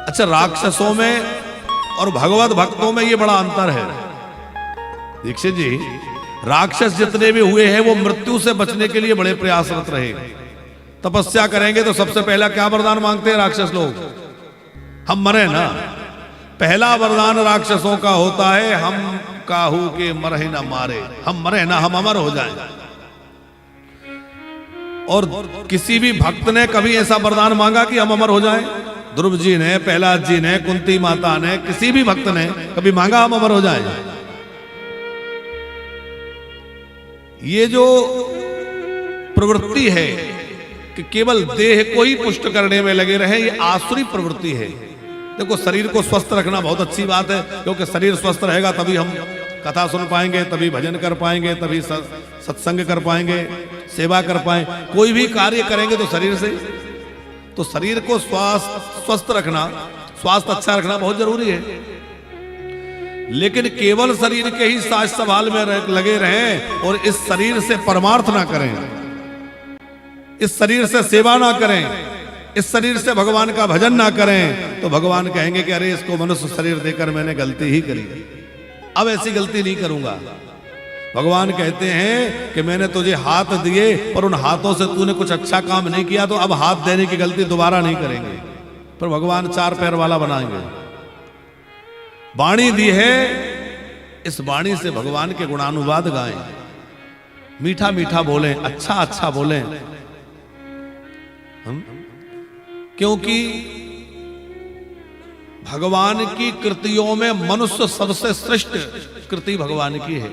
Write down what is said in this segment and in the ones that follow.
अच्छा, राक्षसों में और भगवत भक्तों में ये बड़ा अंतर है दीक्षित जी। राक्षस जितने भी हुए हैं वो मृत्यु से बचने के लिए बड़े प्रयासरत रहे। तपस्या करेंगे तो सबसे पहला क्या वरदान मांगते हैं राक्षस लोग? हम मरे ना। पहला वरदान राक्षसों का होता है हम काहू के मरे ना मारे, हम मरे ना, हम अमर हो जाएं। और किसी भी भक्त ने कभी ऐसा वरदान मांगा कि हम अमर हो जाएं? ध्रुव जी ने, प्रहलाद जी ने, कुंती माता ने, किसी भी भक्त ने कभी मांगा हम अमर हो जाएं? ये जो प्रवृत्ति है कि केवल देह को ही पुष्ट करने में लगे रहे, ये आसुरी प्रवृत्ति है। देखो, शरीर को स्वस्थ रखना बहुत अच्छी बात है, क्योंकि शरीर स्वस्थ रहेगा तभी हम कथा सुन पाएंगे, तभी भजन कर पाएंगे, तभी सत्संग कर पाएंगे, सेवा कर पाएंगे। कोई भी कार्य करेंगे तो शरीर से। तो शरीर को स्वस्थ रखना, स्वास्थ्य अच्छा रखना बहुत जरूरी है। लेकिन केवल शरीर के ही साज संभाल में लगे रहें और इस शरीर से परमार्थ ना करें, इस शरीर से सेवा ना करें, इस शरीर से भगवान का भजन ना करें, तो भगवान कहेंगे कि अरे इसको मनुष्य शरीर देकर मैंने गलती ही करी, अब ऐसी गलती नहीं करूंगा। भगवान कहते हैं कि मैंने तुझे हाथ दिए पर उन हाथों से तूने कुछ अच्छा काम नहीं किया, तो अब हाथ देने की गलती दोबारा नहीं करेंगे। पर भगवान चार पैर वाला बनाएंगे। वाणी दी है, इस वाणी से भगवान के गुणानुवाद गाएं, मीठा मीठा बोलें, अच्छा अच्छा बोलें। क्योंकि भगवान की कृतियों में मनुष्य सबसे श्रेष्ठ कृति भगवान की है।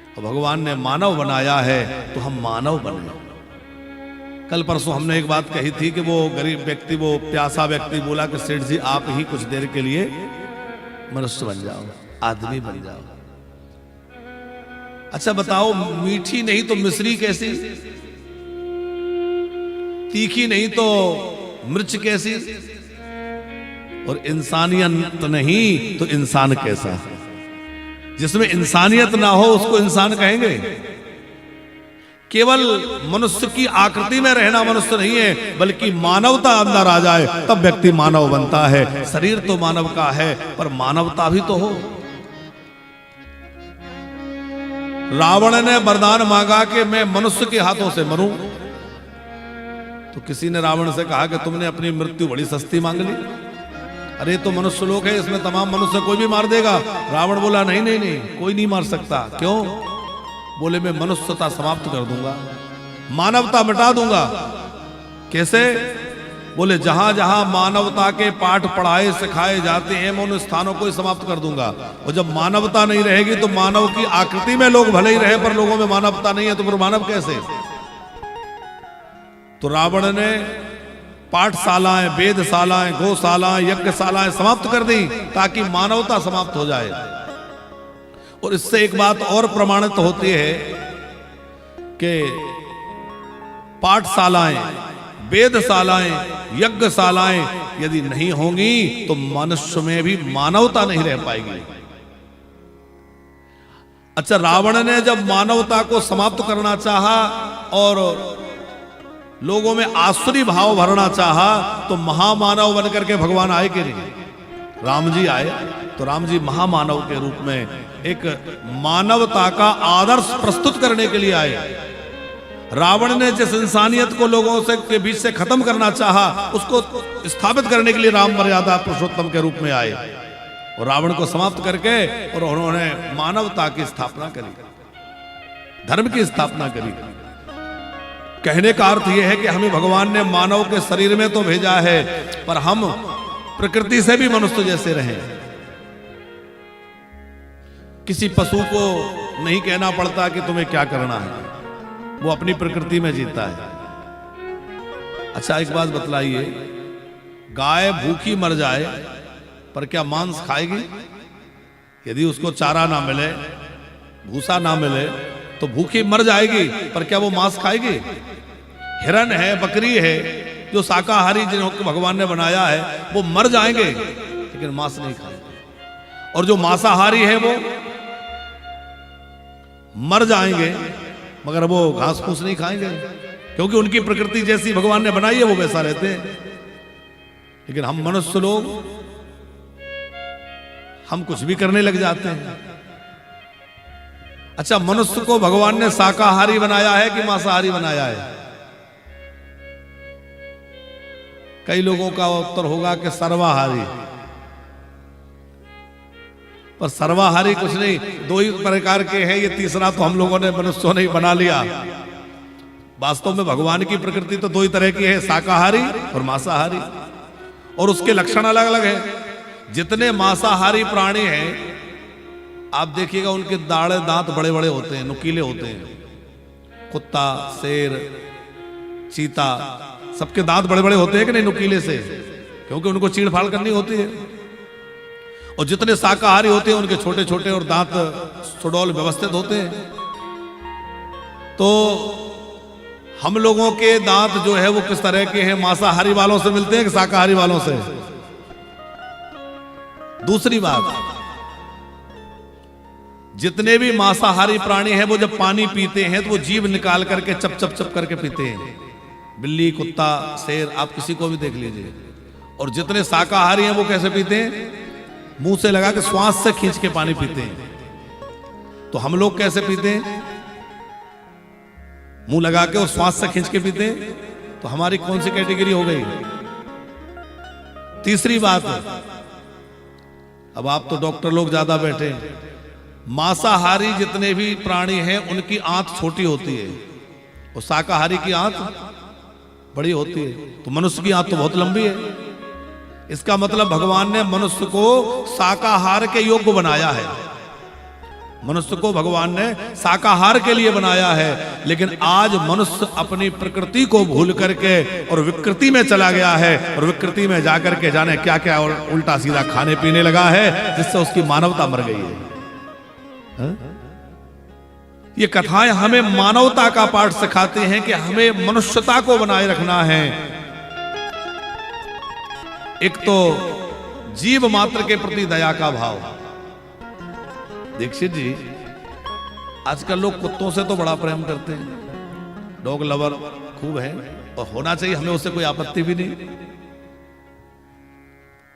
और भगवान ने मानव बनाया है तो हम मानव बने। कल परसों हमने एक बात कही थी कि वो गरीब व्यक्ति, वो प्यासा व्यक्ति बोला कि सेठ जी आप ही कुछ देर के लिए मनुष्य बन जाओ, आदमी बन जाओ। अच्छा बताओ, मीठी नहीं तो मिश्री कैसी, तीखी नहीं तो मिर्च कैसी, और इंसानियत नहीं तो इंसान कैसा? जिसमें इंसानियत ना हो उसको इंसान कहेंगे? केवल मनुष्य की आकृति में रहना मनुष्य नहीं है, बल्कि मानवता अंदर आ जाए तब व्यक्ति मानव बनता है। शरीर तो मानव का है पर मानवता भी तो हो। रावण ने वरदान मांगा कि मैं मनुष्य के हाथों से मरूं, तो किसी ने रावण से कहा कि तुमने अपनी मृत्यु बड़ी सस्ती मांग ली, अरे तो मनुष्य लोक है, इसमें तमाम मनुष्य कोई भी मार देगा। रावण बोला नहीं नहीं नहीं, कोई नहीं मार सकता। क्यों? बोले मैं मनुष्यता समाप्त कर दूंगा, मानवता मिटा दूंगा। कैसे? बोले जहां जहां मानवता के पाठ पढ़ाए सिखाए जाते हैं मैं उन स्थानों को ही समाप्त कर दूंगा। और जब मानवता नहीं रहेगी तो मानव की आकृति में लोग भले ही रहे पर लोगों में मानवता नहीं है, तो फिर मानव कैसे? तो रावण ने पाठशालाएं, वेदशालाएं, गौशालाएं, यज्ञशालाएं समाप्त कर दी ताकि मानवता समाप्त हो जाए। और इससे एक बात और प्रमाणित होती है कि पाठशालाएं, वेदशालाएं, यज्ञशालाएं यदि नहीं होंगी तो मनुष्य में भी मानवता नहीं रह पाएगी। अच्छा, रावण ने जब मानवता को समाप्त करना चाहा और लोगों में आसुरी भाव भरना चाहा, तो महामानव बनकर के भगवान आए कि नहीं? राम जी आए। तो राम जी महामानव के रूप में एक मानवता का आदर्श प्रस्तुत करने के लिए आए। रावण ने जिस इंसानियत को लोगों से के बीच से खत्म करना चाहा, उसको स्थापित करने के लिए राम मर्यादा पुरुषोत्तम के रूप में आए और रावण को समाप्त करके और उन्होंने मानवता की स्थापना करी, धर्म की स्थापना करी। कहने का अर्थ यह है कि हमें भगवान ने मानव के शरीर में तो भेजा है, पर हम प्रकृति से भी मनुष्य जैसे रहें। किसी पशु को नहीं कहना पड़ता कि तुम्हें क्या करना है, वो अपनी प्रकृति में जीता है। अच्छा एक बात बतलाइए, गाय भूखी मर जाए पर क्या मांस खाएगी? यदि उसको चारा ना मिले, भूसा ना मिले तो भूखी मर जाएगी, पर क्या वो मांस खाएगी? हिरन है, बकरी है, जो शाकाहारी जिनको भगवान ने बनाया है, वो मर जाएंगे लेकिन मांस नहीं खाएंगे। और जो मांसाहारी है वो मर जाएंगे मगर वो घास फूस नहीं खाएंगे, क्योंकि उनकी प्रकृति जैसी भगवान ने बनाई है वो वैसा रहते हैं। लेकिन हम मनुष्य लोग हम कुछ भी करने लग जाते हैं। अच्छा, मनुष्य को भगवान ने शाकाहारी बनाया है कि मांसाहारी बनाया है? कई लोगों का उत्तर होगा कि सर्वाहारी। पर सर्वाहारी कुछ नहीं, दो ही प्रकार के हैं, ये तीसरा तो हम लोगों ने मनुष्यों ने ही बना लिया। वास्तव में भगवान की प्रकृति तो दो ही तरह की है, शाकाहारी और मांसाहारी, और उसके लक्षण अलग अलग हैं। जितने मांसाहारी प्राणी हैं आप देखिएगा उनके दाढ़े दांत बड़े बड़े होते हैं, नुकीले होते हैं। कुत्ता, शेर, चीता, सबके दांत बड़े बड़े होते हैं कि नहीं, नुकीले से, क्योंकि उनको चीड़ फाड़ करनी होती है। और जितने शाकाहारी होते हैं उनके छोटे छोटे और दांत सुडौल व्यवस्थित होते हैं। तो हम लोगों के दांत जो है वो किस तरह के हैं, मांसाहारी वालों से मिलते हैं कि शाकाहारी वालों से? दूसरी बात, जितने भी मांसाहारी प्राणी हैं वो जब पानी पीते हैं तो वो जीभ निकाल करके चप चप चप करके पीते हैं। बिल्ली, कुत्ता, शेर, आप किसी को भी देख लीजिए। और जितने शाकाहारी हैं वो कैसे पीते हैं? मुंह से लगा के श्वास से खींच के पानी पीते हैं। तो हम लोग कैसे पीते हैं? मुंह लगा के और श्वास से खींच के पीते हैं। तो हमारी कौन सी कैटेगरी हो गई? तीसरी बात, अब आप तो डॉक्टर लोग ज्यादा बैठे हैं, मांसाहारी जितने भी प्राणी हैं उनकी आंत छोटी होती है और शाकाहारी की आंत बड़ी होती है। तो मनुष्य की आंत तो बहुत लंबी है। इसका मतलब भगवान ने मनुष्य को शाकाहार के योग्य बनाया है। मनुष्य को भगवान ने शाकाहार के लिए बनाया है। लेकिन आज मनुष्य अपनी प्रकृति को भूल करके और विकृति में चला गया है, और विकृति में जाकर के जाने क्या क्या और उल्टा सीधा खाने पीने लगा है, जिससे उसकी मानवता मर गई है। ये कथाएं हमें मानवता का पाठ सिखाती हैं कि हमें मनुष्यता को बनाए रखना है। एक तो जीव मात्र के प्रति दया का भाव। दीक्षित जी, आजकल लोग कुत्तों से तो बड़ा प्रेम करते हैं, डॉग लवर खूब है, और होना चाहिए, हमें उससे कोई आपत्ति भी नहीं।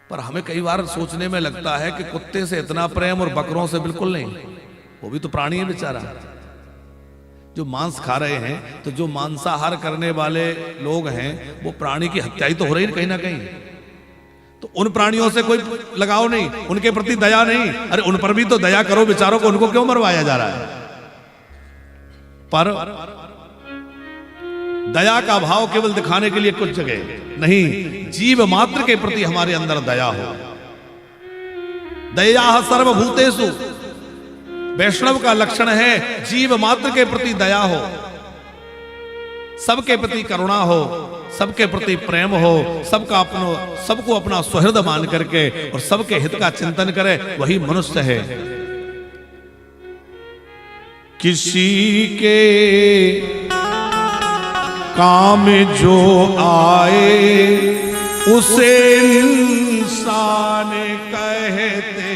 पर हमें कई बार सोचने में लगता है कि कुत्ते से इतना प्रेम और बकरों से बिल्कुल नहीं। वो भी तो प्राणी है बेचारा, जो मांस खा रहे हैं। तो जो मांसाहार करने वाले लोग हैं वो प्राणी की हत्या ही तो हो रही है कहीं ना कहीं। तो उन प्राणियों से कोई लगाव नहीं, उनके प्रति दया नहीं। अरे उन पर भी तो दया करो बेचारों को, उनको क्यों मरवाया जा रहा है? पर दया का भाव केवल दिखाने के लिए कुछ जगह नहीं, जीव मात्र के प्रति हमारे अंदर दया हो। दया सर्वभूतेषु, वैष्णव का लक्षण है जीव मात्र के प्रति दया हो, सबके प्रति करुणा हो, सबके प्रति प्रेम हो, सबको अपना सुहृद मान करके और सबके हित का चिंतन करे, वही मनुष्य है। किसी के काम जो आए उसे इंसान कहते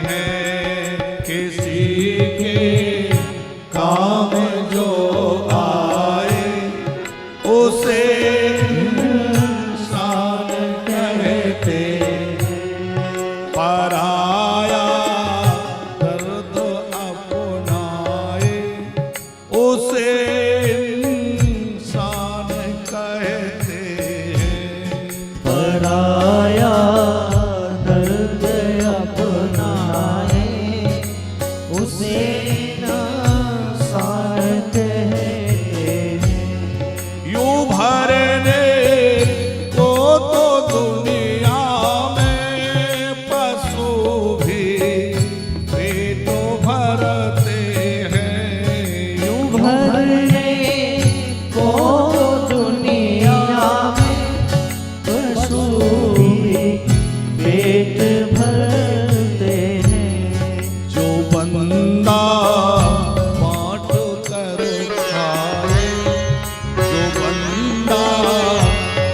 हैं। किसी के काम जो आए उसे इंसान कहते हैं। पराया दर्द अपनाए उसे इंसान कहते हैं। पराया दर्द अपनाए उसे इंसान कहते हैं। यूं भरने को तो दुनिया में पशु भी पेट भरते हैं। यूं भरने को दुनिया में पशु भी पेट भरते हैं। जो बंदा बांट कर खाए, जो बंदा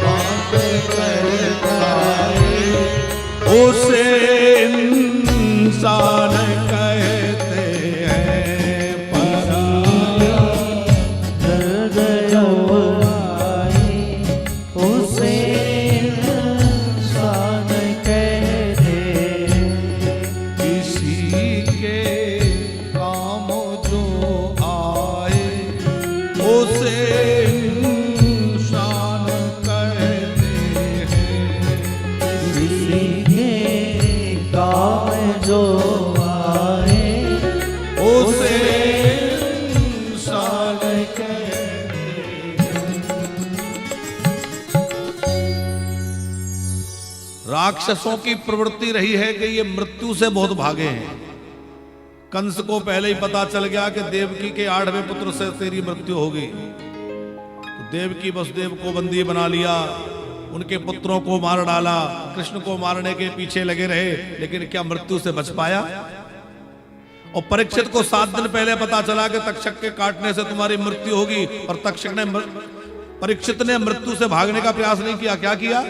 बांट कर खाए उसे इंसान कहते हैं। पराया दर्द अपनाए उसे इंसान किसी के काम जो आए उसे इंसान कहते राक्षसों की प्रवृत्ति रही है कि ये मृत्यु से बहुत भागे हैं। कंस को पहले ही पता चल गया कि देवकी के 8वें पुत्र से तेरी मृत्यु होगी, तो देवकी वसुदेव को बंदी बना लिया, उनके पुत्रों को मार डाला, कृष्ण को मारने के पीछे लगे रहे, लेकिन क्या मृत्यु से बच पाया? और परीक्षित को 7 दिन पहले पता चला कि तक्षक के काटने से तुम्हारी मृत्यु होगी, और तक्षक ने परीक्षित ने मृत्यु से भागने का प्रयास नहीं किया। क्या किया?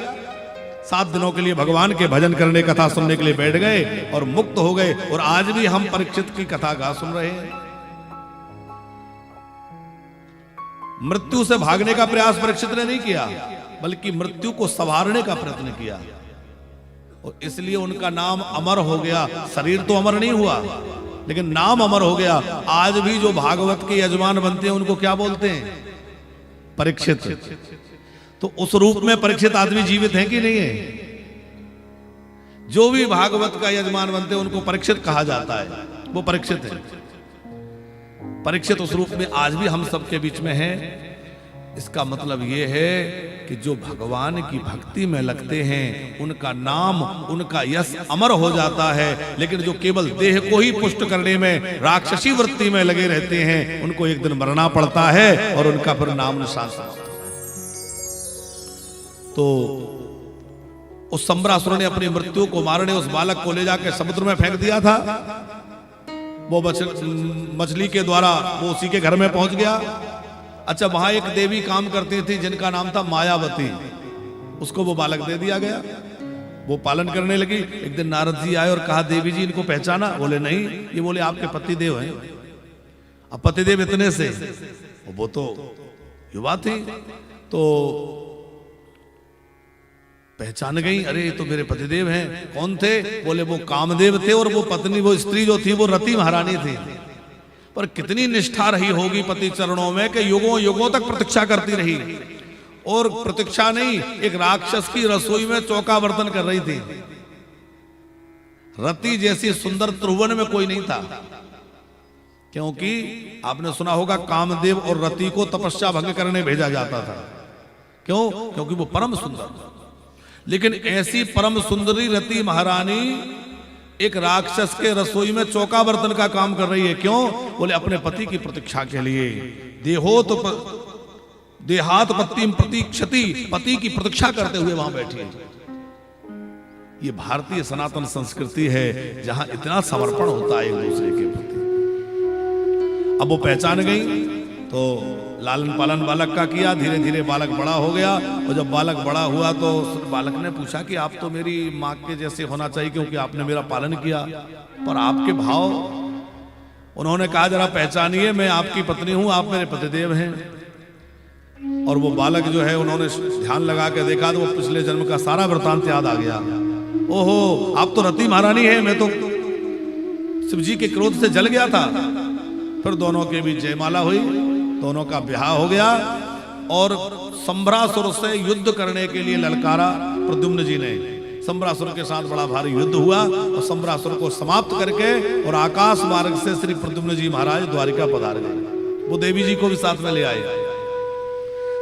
7 दिनों के लिए भगवान के भजन करने, कथा सुनने के लिए बैठ गए और मुक्त हो गए। और आज भी हम परीक्षित की कथा गा सुन रहे हैं। मृत्यु से भागने का प्रयास परीक्षित ने नहीं किया, बल्कि मृत्यु को संवारने का प्रयत्न किया, और इसलिए उनका नाम अमर हो गया। शरीर तो अमर नहीं हुआ, लेकिन नाम अमर हो गया। आज भी जो भागवत के यजमान बनते हैं उनको क्या बोलते हैं? परीक्षित। तो उस रूप में परीक्षित आदमी जीवित है कि नहीं है? जो भी भागवत का यजमान बनते हैं उनको परीक्षित कहा जाता है, वो परीक्षित है। परीक्षित उस रूप में आज भी हम सबके बीच में है। इसका मतलब ये है कि जो भगवान की भक्ति में लगते हैं उनका नाम, उनका यश अमर हो जाता है। लेकिन जो केवल देह को ही पुष्ट करने में, राक्षसी वृत्ति में लगे रहते हैं, उनको एक दिन मरना पड़ता है और उनका फिर नाम निशान समाप्त होता है। तो उस सम्रासुर ने अपनी मृत्यु को मारने उस बालक को ले जाकर समुद्र में फेंक दिया था। वो मछली के द्वारा वो उसी के घर में पहुंच गया। अच्छा, वहां एक देवी काम करती थी जिनका नाम था मायावती, उसको वो बालक दे दिया गया। वो पालन करने लगी। एक दिन नारद जी आए और कहा, देवी जी इनको पहचाना? बोले नहीं। ये बोले आपके पतिदेव हैं। अब पतिदेव इतने से, वो तो युवा थी, तो पहचान गई। अरे ये तो मेरे पतिदेव हैं। कौन थे? बोले वो कामदेव थे, और वो पत्नी, वो स्त्री जो थी वो रति महारानी थी। पर कितनी निष्ठा रही होगी पति चरणों में कि युगों युगों तक प्रतीक्षा करती रही। और प्रतीक्षा नहीं, एक राक्षस की रसोई में चौका बर्तन कर रही थी। रति जैसी सुंदर त्रिभुवन में कोई नहीं था, क्योंकि आपने सुना होगा कामदेव और रति को तपस्या भंग करने भेजा जाता था। क्यों? क्योंकि वो परम सुंदर। लेकिन ऐसी परम सुंदरी रति महारानी एक राक्षस के रसोई में चौका बर्तन का काम कर रही है। क्यों? बोले अपने पति की प्रतीक्षा के लिए। देहात पति प्रतीक्षति, पति की प्रतीक्षा करते हुए वहां बैठी है। ये भारतीय सनातन संस्कृति है जहां इतना समर्पण होता है एक दूसरे के प्रति। अब वो पहचान गई तो लालन पालन बालक का किया। धीरे धीरे बालक बड़ा हो गया, और जब बालक बड़ा हुआ तो बालक ने पूछा कि आप तो मेरी माँ के जैसे होना चाहिए, क्योंकि आपने मेरा पालन किया, पर आपके भाव। उन्होंने कहा जरा पहचानिए, मैं आपकी पत्नी हूं, आप मेरे पतिदेव हैं। और वो बालक जो है, उन्होंने ध्यान लगा के देखा तो वो पिछले जन्म का सारा वृतांत याद आ गया। ओहो, आप तो रति महारानी है, मैं तो शिव जी के क्रोध से जल गया था। फिर दोनों के बीच जयमाला हुई, दोनों का ब्याह हो गया, और सम्भ्रासुर से युद्ध करने के लिए ललकारा प्रद्युम्न जी ने। सम्भ्रासुर के साथ बड़ा भारी युद्ध हुआ, और सम्भ्रासुर को समाप्त करके और आकाश मार्ग से श्री प्रद्युम्न जी महाराज द्वारिका पधार गए। वो देवी जी को भी साथ में ले आए।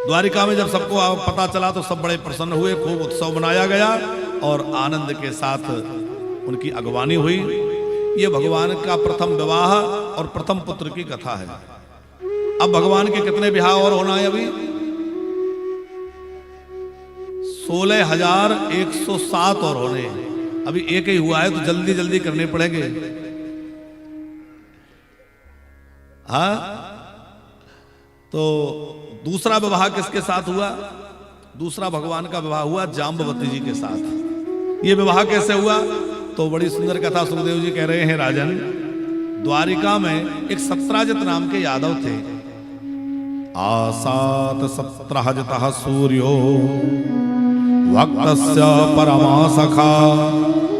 द्वारिका में जब सबको पता चला तो सब बड़े प्रसन्न हुए, खूब उत्सव मनाया गया, और आनंद के साथ उनकी अगवानी हुई। ये भगवान का प्रथम विवाह और प्रथम पुत्र की कथा है। अब भगवान के कितने विवाह और होना है? अभी 16,107 और होने हैं। अभी एक ही हुआ है, तो जल्दी जल्दी करने पड़ेंगे। हाँ, तो दूसरा विवाह किसके साथ हुआ? दूसरा भगवान का विवाह हुआ जाम्बवती जी के साथ। ये विवाह कैसे हुआ? तो बड़ी सुंदर कथा सुखदेव जी कह रहे हैं। राजन, द्वारिका में एक सत्राजित नाम के यादव थे। आसात सत्रहजितः सूर्यो वक्तस्य परमा सखा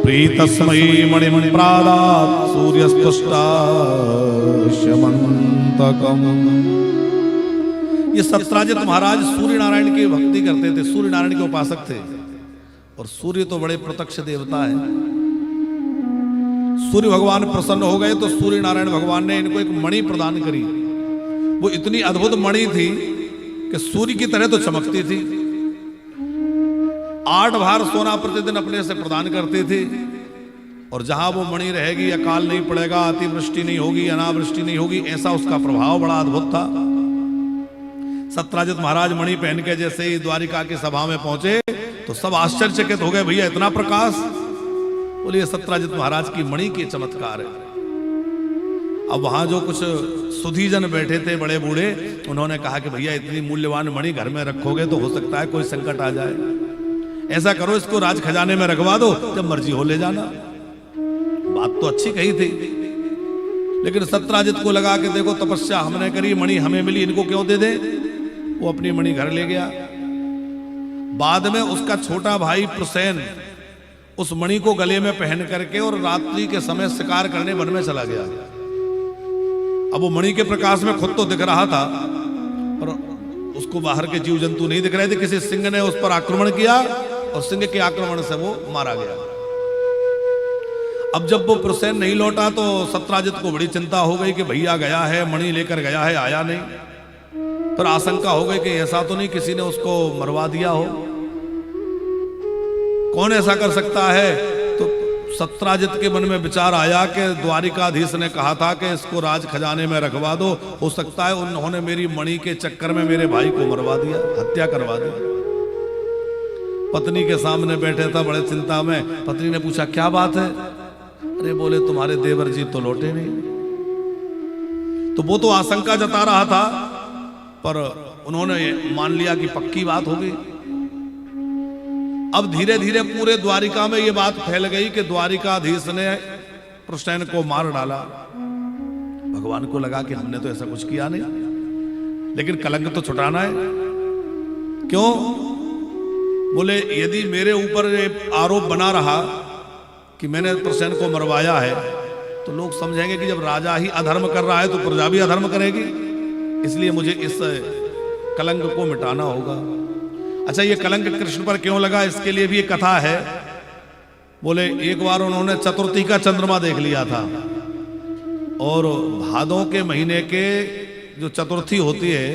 प्रीतस्मै मणिमणि प्रादात् सूर्यस्तुष्टाश्यमन्तकम्। ये सत्राजित महाराज सूर्य नारायण की भक्ति करते थे, सूर्य नारायण के उपासक थे। और सूर्य तो बड़े प्रत्यक्ष देवता है। सूर्य भगवान प्रसन्न हो गए तो सूर्य नारायण भगवान ने इनको एक मणि प्रदान करी। वो इतनी अद्भुत मणि थी कि सूर्य की तरह तो चमकती थी। 8 भार सोना प्रतिदिन अपने से प्रदान करती थी, और जहां वो मणि रहेगी अकाल नहीं पड़ेगा, अतिवृष्टि नहीं होगी, अनावृष्टि नहीं होगी, ऐसा उसका प्रभाव बड़ा अद्भुत था। सत्राजित महाराज मणि पहन के जैसे ही द्वारिका की सभा में पहुंचे तो सब आश्चर्यचकित हो गए, भैया इतना प्रकाश। बोलिए सत्राजित महाराज की मणि के चमत्कार है। अब वहां जो कुछ सुधीजन बैठे थे बड़े बूढ़े, उन्होंने कहा कि भैया इतनी मूल्यवान मणि घर में रखोगे तो हो सकता है कोई संकट आ जाए, ऐसा करो इसको राज खजाने में रखवा दो, जब मर्जी हो ले जाना। बात तो अच्छी कही थी, लेकिन सत्राजित को लगा कि देखो तपस्या हमने करी, मणि हमें मिली, इनको क्यों दे दे। वो अपनी मणि घर ले गया। बाद में उसका छोटा भाई प्रसेन उस मणि को गले में पहन करके और रात्रि के समय शिकार करने वन में चला गया। अब वो मणि के प्रकाश में खुद तो दिख रहा था, पर उसको बाहर के जीव जंतु नहीं दिख रहे थे। किसी सिंह ने उस पर आक्रमण किया और सिंह के आक्रमण से वो मारा गया। अब जब वो प्रसेन नहीं लौटा तो सत्राजित को बड़ी चिंता हो गई कि भैया गया है, मणि लेकर गया है, आया नहीं। फिर आशंका हो गई कि ऐसा तो नहीं किसी ने उसको मरवा दिया हो, कौन ऐसा कर सकता है। तो सत्राजित के मन में विचार आया कि द्वारिकाधीश ने कहा था कि इसको राज खजाने में रखवा दो, हो सकता है उन्होंने मेरी मणि के चक्कर में मेरे भाई को मरवा दिया, हत्या करवा दी। पत्नी के सामने बैठे था बड़े चिंता में। पत्नी ने पूछा क्या बात है। अरे बोले तुम्हारे देवर जी तो लौटे नहीं। तो वो तो आशंका जता रहा था, पर उन्होंने मान लिया कि पक्की बात होगी। अब धीरे धीरे पूरे द्वारिका में ये बात फैल गई कि द्वारिकाधीश ने प्रसेन को मार डाला। भगवान को लगा कि हमने तो ऐसा कुछ किया नहीं, लेकिन कलंक तो छुटाना है। क्यों? बोले यदि मेरे ऊपर आरोप बना रहा कि मैंने प्रसेन को मरवाया है तो लोग समझेंगे कि जब राजा ही अधर्म कर रहा है तो प्रजा भी अधर्म करेगी, इसलिए मुझे इस कलंक को मिटाना होगा। अच्छा, ये कलंक कृष्ण पर क्यों लगा, इसके लिए भी एक कथा है। बोले एक बार उन्होंने चतुर्थी का चंद्रमा देख लिया था, और भादों के महीने के जो चतुर्थी होती है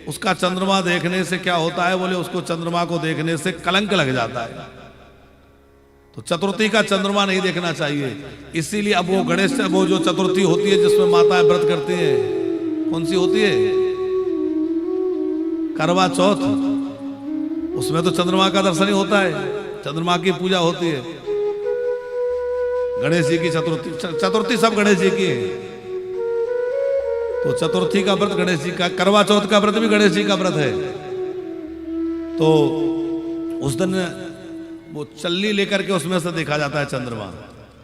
उसका चंद्रमा देखने से क्या होता है। बोले उसको चंद्रमा को देखने से कलंक लग जाता है, तो चतुर्थी का चंद्रमा नहीं देखना चाहिए। इसीलिए अब वो गणेश, वो जो चतुर्थी होती है जिसमें माताएं व्रत करती हैं, कौन सी होती है? करवा चौथ। उसमें तो चंद्रमा का दर्शन ही होता है, चंद्रमा की पूजा होती है। गणेश जी की चतुर्थी, चतुर्थी सब गणेश जी की है, तो चतुर्थी का व्रत गणेश जी का, करवा चौथ का व्रत भी गणेश जी का व्रत है। तो उस दिन वो चल्ली लेकर के उसमें से देखा जाता है चंद्रमा।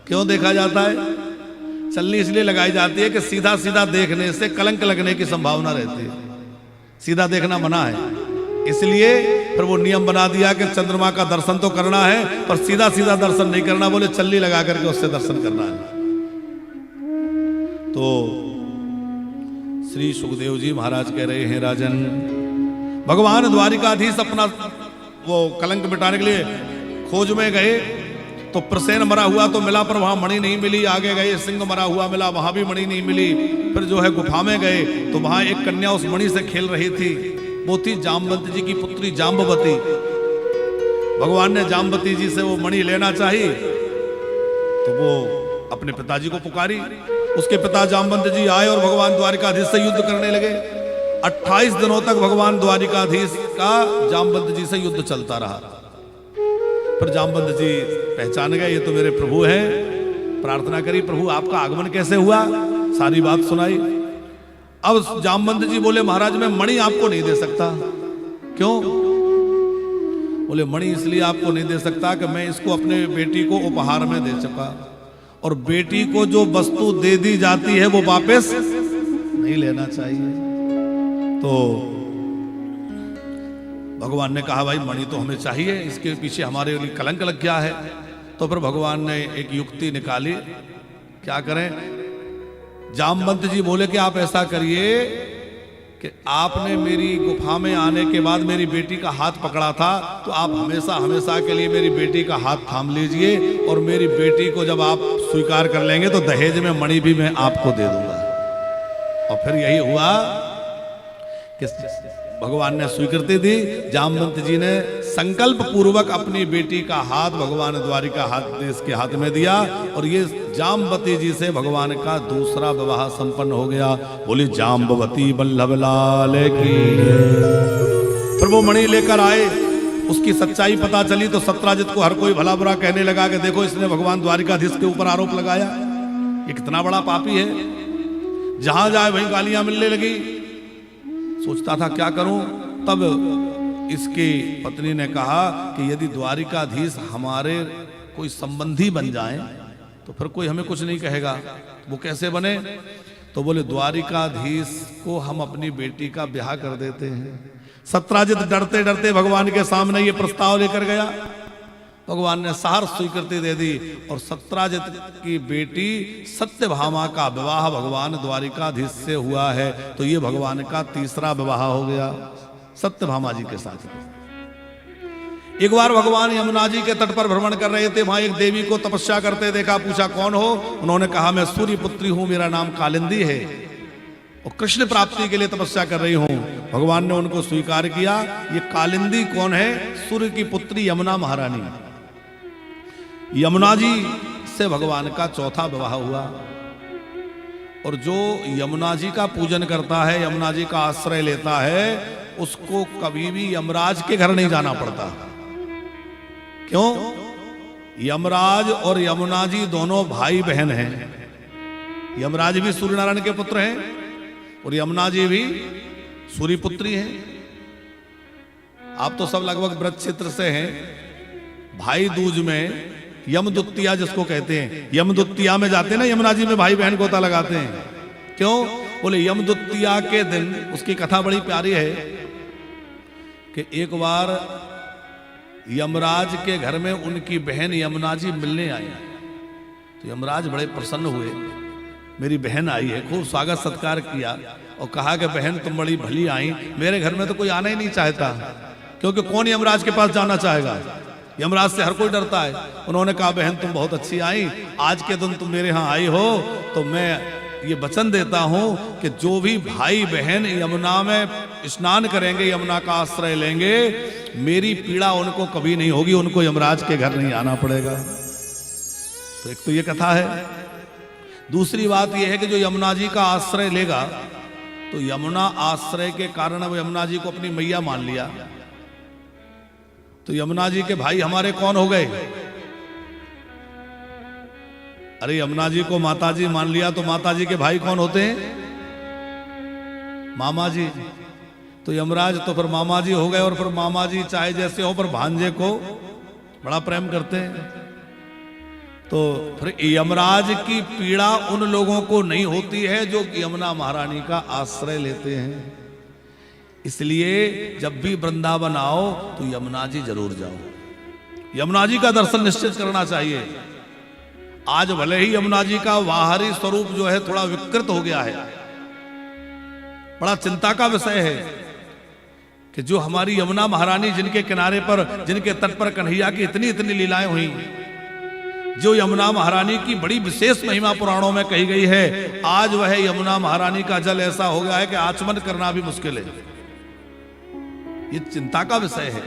क्यों देखा जाता है? चल्ली इसलिए लगाई जाती है कि सीधा सीधा देखने से कलंक लगने की संभावना रहती है, सीधा देखना मना है। इसलिए फिर वो नियम बना दिया कि चंद्रमा का दर्शन तो करना है पर सीधा सीधा दर्शन नहीं करना, बोले चल्ली लगा करके उससे दर्शन करना है। तो श्री सुखदेव जी महाराज कह रहे हैं, राजन भगवान द्वारिकाधीश अपना वो कलंक मिटाने के लिए खोज में गए, तो प्रसेन मरा हुआ तो मिला पर वहां मणि नहीं मिली। आगे गए, सिंह मरा हुआ मिला, वहां भी मणि नहीं मिली। फिर जो है गुफा में गए तो वहां एक कन्या उस मणि से खेल रही थी, वो थी जामवंत जी की पुत्री जाम्बवती। भगवान ने जाम्बवती जी से वो मणि लेना चाहिए, तो वो अपने पिताजी को पुकारी। उसके पिता जामवंत जी आए और भगवान द्वारिकाधीश से युद्ध करने लगे। 28 दिनों तक भगवान द्वारिकाधीश का जामवंत जी से युद्ध चलता रहा। पर जामवंत जी पहचान गए, ये तो मेरे प्रभु हैं। प्रार्थना करी, प्रभु आपका आगमन कैसे हुआ, सारी बात सुनाई। अब जामवंत जी बोले, महाराज मैं मणि आपको नहीं दे सकता। क्यों? बोले मणि इसलिए आपको नहीं दे सकता कि मैं इसको अपने बेटी को उपहार में दे चुका, और बेटी को जो वस्तु दे दी जाती है वो वापस नहीं लेना चाहिए। तो भगवान ने कहा, भाई मणि तो हमें चाहिए, इसके पीछे हमारे लिए कलंक लग गया है। तो फिर भगवान ने एक युक्ति निकाली, क्या करें। जामवंत जी बोले कि आप ऐसा करिए कि आपने मेरी गुफा में आने के बाद मेरी बेटी का हाथ पकड़ा था, तो आप हमेशा हमेशा के लिए मेरी बेटी का हाथ थाम लीजिए, और मेरी बेटी को जब आप स्वीकार कर लेंगे तो दहेज में मणि भी मैं आपको दे दूंगा। और फिर यही हुआ कि भगवान ने स्वीकृति दी। जामवंत जी ने संकल्प पूर्वक अपनी बेटी का हाथ भगवान द्वारिका देश के हाथ में दिया, और ये जामवती जी से भगवान का दूसरा विवाह संपन्न हो गया। बोली जाम्बवती वल्लभ लाल की। फिर वो मणि लेकर आए, उसकी सच्चाई पता चली तो सत्राजित को हर कोई भला बुरा कहने लगा कि देखो इसने भगवान द्वारिकाधीश के ऊपर आरोप लगाया, ये कितना बड़ा पापी है। जहां जाए वहीं गालियां मिलने लगी। सोचता था क्या करूं, तब इसकी पत्नी ने कहा कि यदि द्वारिकाधीश हमारे कोई संबंधी बन जाएं तो फिर कोई हमें कुछ नहीं कहेगा। वो कैसे बने? तो बोले द्वारिकाधीश को हम अपनी बेटी का ब्याह कर देते हैं। सत्राजित डरते डरते भगवान के सामने ये प्रस्ताव लेकर गया। भगवान ने सहर्ष स्वीकृति दे दी, और सत्राजित की बेटी सत्यभामा का विवाह भगवान द्वारिकाधीश से हुआ है। तो ये भगवान का तीसरा विवाह हो गया सत्यभामा जी के साथ। एक बार भगवान यमुना जी के तट पर भ्रमण कर रहे थे, वहां एक देवी को तपस्या करते देखा। पूछा कौन हो? उन्होंने कहा मैं सूर्य पुत्री हूं, मेरा नाम कालिंदी है, और कृष्ण प्राप्ति के लिए तपस्या कर रही हूं। भगवान ने उनको स्वीकार किया। ये कालिंदी कौन है? सूर्य की पुत्री यमुना महारानी। यमुना जी से भगवान का चौथा विवाह हुआ, और जो यमुना जी का पूजन करता है, यमुना जी का आश्रय लेता है, उसको कभी भी यमराज के घर नहीं जाना पड़ता। क्यों? यमराज और यमुना जी दोनों भाई बहन हैं। यमराज भी सूर्य नारायण के पुत्र हैं, और यमुना जी भी सूर्य पुत्री हैं। आप तो सब लगभग व्रत क्षेत्र से हैं। भाई दूज में यमदुत्तिया जिसको कहते हैं, यमदुत्तिया में जाते हैं ना, यमुना जी में भाई बहन गोता लगाते हैं। क्यों? बोले यमदुत्तिया के दिन उसकी कथा बड़ी प्यारी है कि एक बार यमराज के घर में उनकी बहन यमुना जी मिलने आई। तो यमराज बड़े प्रसन्न हुए, मेरी बहन आई है, खूब स्वागत सत्कार किया, और कहा कि बहन तुम बड़ी भली आई, मेरे घर में तो कोई आना ही नहीं चाहता, क्योंकि कौन यमराज के पास जाना चाहेगा? यमराज से हर कोई डरता है। उन्होंने कहा बहन तुम बहुत अच्छी आई, आज के दिन तुम मेरे यहाँ आई हो, तो मैं ये वचन देता हूं कि जो भी भाई बहन यमुना में स्नान करेंगे, यमुना का आश्रय लेंगे, मेरी पीड़ा उनको कभी नहीं होगी, उनको यमराज के घर नहीं आना पड़ेगा। तो एक तो ये कथा है। दूसरी बात यह है कि जो यमुना जी का आश्रय लेगा, तो यमुना आश्रय के कारण अब यमुना जी को अपनी मैया मान लिया। तो यमुना जी के भाई हमारे कौन हो गए? अरे यमुना जी को माता जी मान लिया, तो माता जी के भाई कौन होते हैं? मामा जी। तो यमराज तो फिर मामा जी हो गए, और फिर मामा जी चाहे जैसे हो पर भांजे को बड़ा प्रेम करते हैं। तो फिर यमराज की पीड़ा उन लोगों को नहीं होती है जो यमुना महारानी का आश्रय लेते हैं। इसलिए जब भी वृंदावन आओ तो यमुना जी जरूर जाओ, यमुना जी का दर्शन निश्चित करना चाहिए। आज भले ही यमुना जी का बाहरी स्वरूप जो है थोड़ा विकृत हो गया है, बड़ा चिंता का विषय है कि जो हमारी यमुना महारानी, जिनके किनारे पर, जिनके तट पर कन्हैया की इतनी इतनी लीलाएं हुई, जो यमुना महारानी की बड़ी विशेष महिमा पुराणों में कही गई है, आज वह यमुना महारानी का जल ऐसा हो गया है कि आचमन करना भी मुश्किल है। ये चिंता का विषय है।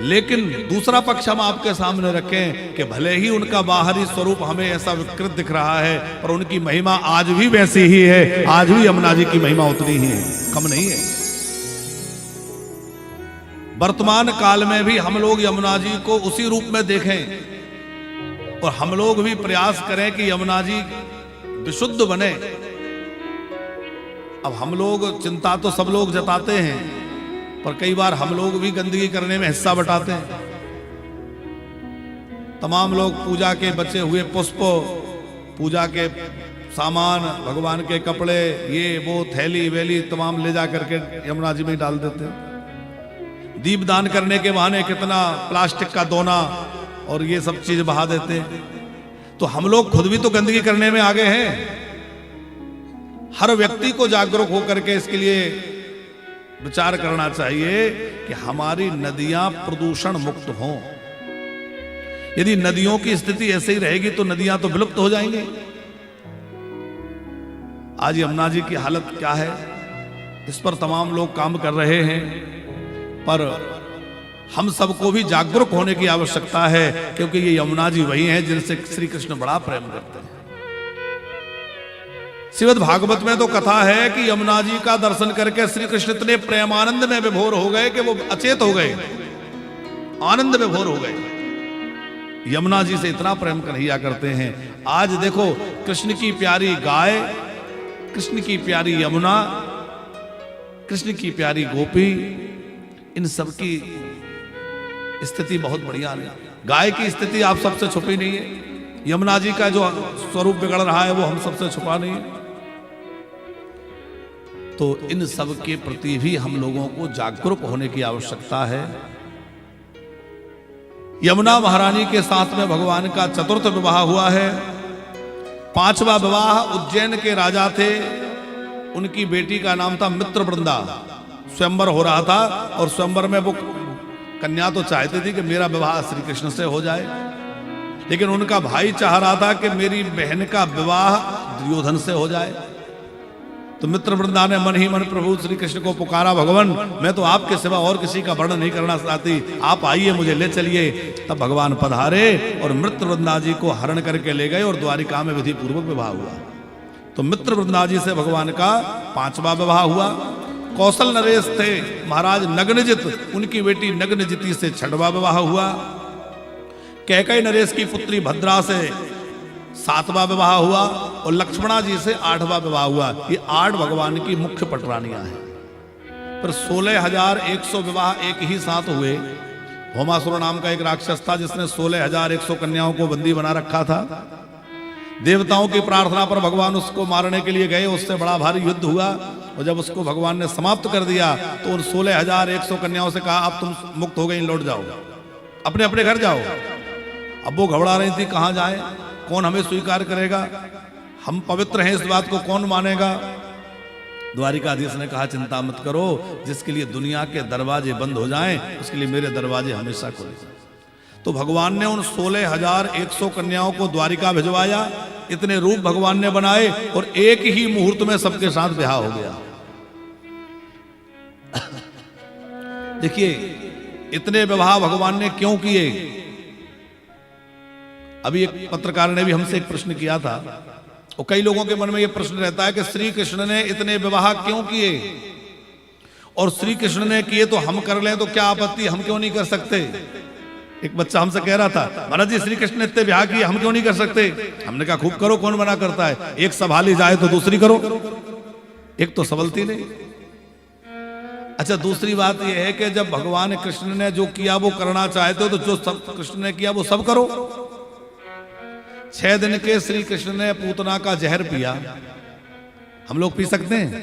लेकिन दूसरा पक्ष हम आपके सामने रखें कि भले ही उनका बाहरी स्वरूप हमें ऐसा विकृत दिख रहा है, पर उनकी महिमा आज भी वैसी ही है। आज भी यमुना जी की महिमा उतनी ही है, कम नहीं है। वर्तमान काल में भी हम लोग यमुना जी को उसी रूप में देखें, और हम लोग भी प्रयास करें कि यमुना जी विशुद्ध बने। अब हम लोग चिंता तो सब लोग जताते हैं, पर कई बार हम लोग भी गंदगी करने में हिस्सा बटाते हैं। तमाम लोग पूजा के बचे हुए पुष्प, पूजा के सामान, भगवान के कपड़े, ये वो थैली वेली तमाम ले जा करके यमुना जी में डाल देते हैं। दीपदान करने के बहाने कितना प्लास्टिक का दोना और ये सब चीज बहा देते हैं। तो हम लोग खुद भी तो गंदगी करने में आगे हैं। हर व्यक्ति को जागरूक होकर के इसके लिए विचार करना चाहिए कि हमारी नदियां प्रदूषण मुक्त हों। यदि नदियों की स्थिति ऐसे ही रहेगी तो नदियां तो विलुप्त हो जाएंगी। आज यमुना जी की हालत क्या है, इस पर तमाम लोग काम कर रहे हैं, पर हम सबको भी जागरूक होने की आवश्यकता है, क्योंकि ये यमुना जी वही हैं जिनसे श्री कृष्ण बड़ा प्रेम करते हैं। श्रीमद् भागवत में तो कथा है कि यमुना जी का दर्शन करके श्री कृष्ण इतने प्रेमानंद में विभोर हो गए कि वो अचेत हो गए, आनंद में विभोर हो गए। यमुना जी से इतना प्रेम कन्हैया करते हैं। आज देखो, कृष्ण की प्यारी गाय, कृष्ण की प्यारी यमुना, कृष्ण की प्यारी गोपी, इन सब की स्थिति बहुत बढ़िया नहीं। गाय की स्थिति आप सबसे छुपी नहीं है, यमुना जी का जो स्वरूप बिगड़ रहा है वो हम सबसे छुपा नहीं है। तो इन सब के प्रति भी हम लोगों को जागरूक होने की आवश्यकता है। यमुना महारानी के साथ में भगवान का चतुर्थ विवाह हुआ है। पांचवा विवाह उज्जैन के राजा थे, उनकी बेटी का नाम था मित्रवृंदा। स्वयंवर हो रहा था और स्वयंवर में वो कन्या तो चाहती थी कि मेरा विवाह श्री कृष्ण से हो जाए, लेकिन उनका भाई चाह रहा था कि मेरी बहन का विवाह दुर्योधन से हो जाए। तो मित्रवृंदा ने मन ही मन प्रभु श्री कृष्ण को पुकारा, भगवान मैं तो आपके सिवा और किसी का वर्णन नहीं करना चाहती, आप आइए मुझे ले चलिए। तब भगवान पधारे और मित्रवृंदा जी को हरण करके ले गए और द्वारिका में विधि पूर्वक विवाह हुआ। तो मित्रवृंदा जी से भगवान का पांचवा विवाह हुआ। कौशल नरेश थे महाराज नग्नजित, उनकी बेटी नग्नजिती से छठवां विवाह हुआ। कैकेयी नरेश की पुत्री भद्रा से सातवां विवाह हुआ और लक्ष्मणा जी से आठवां विवाह हुआ। ये 8 भगवान की मुख्य पटरानियां हैं। पर 16,100 विवाह एक ही साथ हुए। भौमासुर नाम का एक राक्षस था जिसने 16,100 कन्याओं को बंदी बना रखा था। देवताओं की प्रार्थना पर भगवान उसको मारने के लिए गए, उससे बड़ा भारी युद्ध हुआ और जब उसको भगवान ने समाप्त कर दिया तो उन 16,100 कन्याओं से कहा अब तुम मुक्त हो गई, लौट जाओ, अपने अपने घर जाओ। अब वो घबरा रही थी, कहाँ जाए, कौन हमें स्वीकार करेगा, हम पवित्र हैं, इस बात को कौन मानेगा। द्वारिकाधीश ने कहा चिंता मत करो, जिसके लिए दुनिया के दरवाजे बंद हो जाएं उसके लिए मेरे दरवाजे हमेशा खुले। तो भगवान ने उन 16,100 कन्याओं को द्वारिका भिजवाया। इतने रूप भगवान ने बनाए और एक ही मुहूर्त में सबके साथ ब्याह हो गया। देखिए इतने विवाह भगवान ने क्यों किए। अभी एक पत्रकार ने भी हमसे एक प्रश्न किया था और कई लोगों के मन में यह प्रश्न रहता है कि श्री कृष्ण ने इतने विवाह क्यों किए, और श्री कृष्ण ने किए तो हम कर लें तो क्या आपत्ति, हम क्यों नहीं कर सकते। एक बच्चा हमसे कह रहा था, महाराज जी श्री कृष्ण ने इतने ब्याह किए हम क्यों नहीं कर सकते। हमने कहा खूब करो, कौन मना करता है, एक संभाली जाए तो दूसरी करो, एक तो संभलती नहीं। अच्छा दूसरी बात यह है कि जब भगवान कृष्ण ने जो किया वो करना चाहते हो तो जो सब कृष्ण ने किया वो सब करो। 6 दिन के श्री कृष्ण ने पूतना का जहर पिया, हम लोग पी सकते हैं?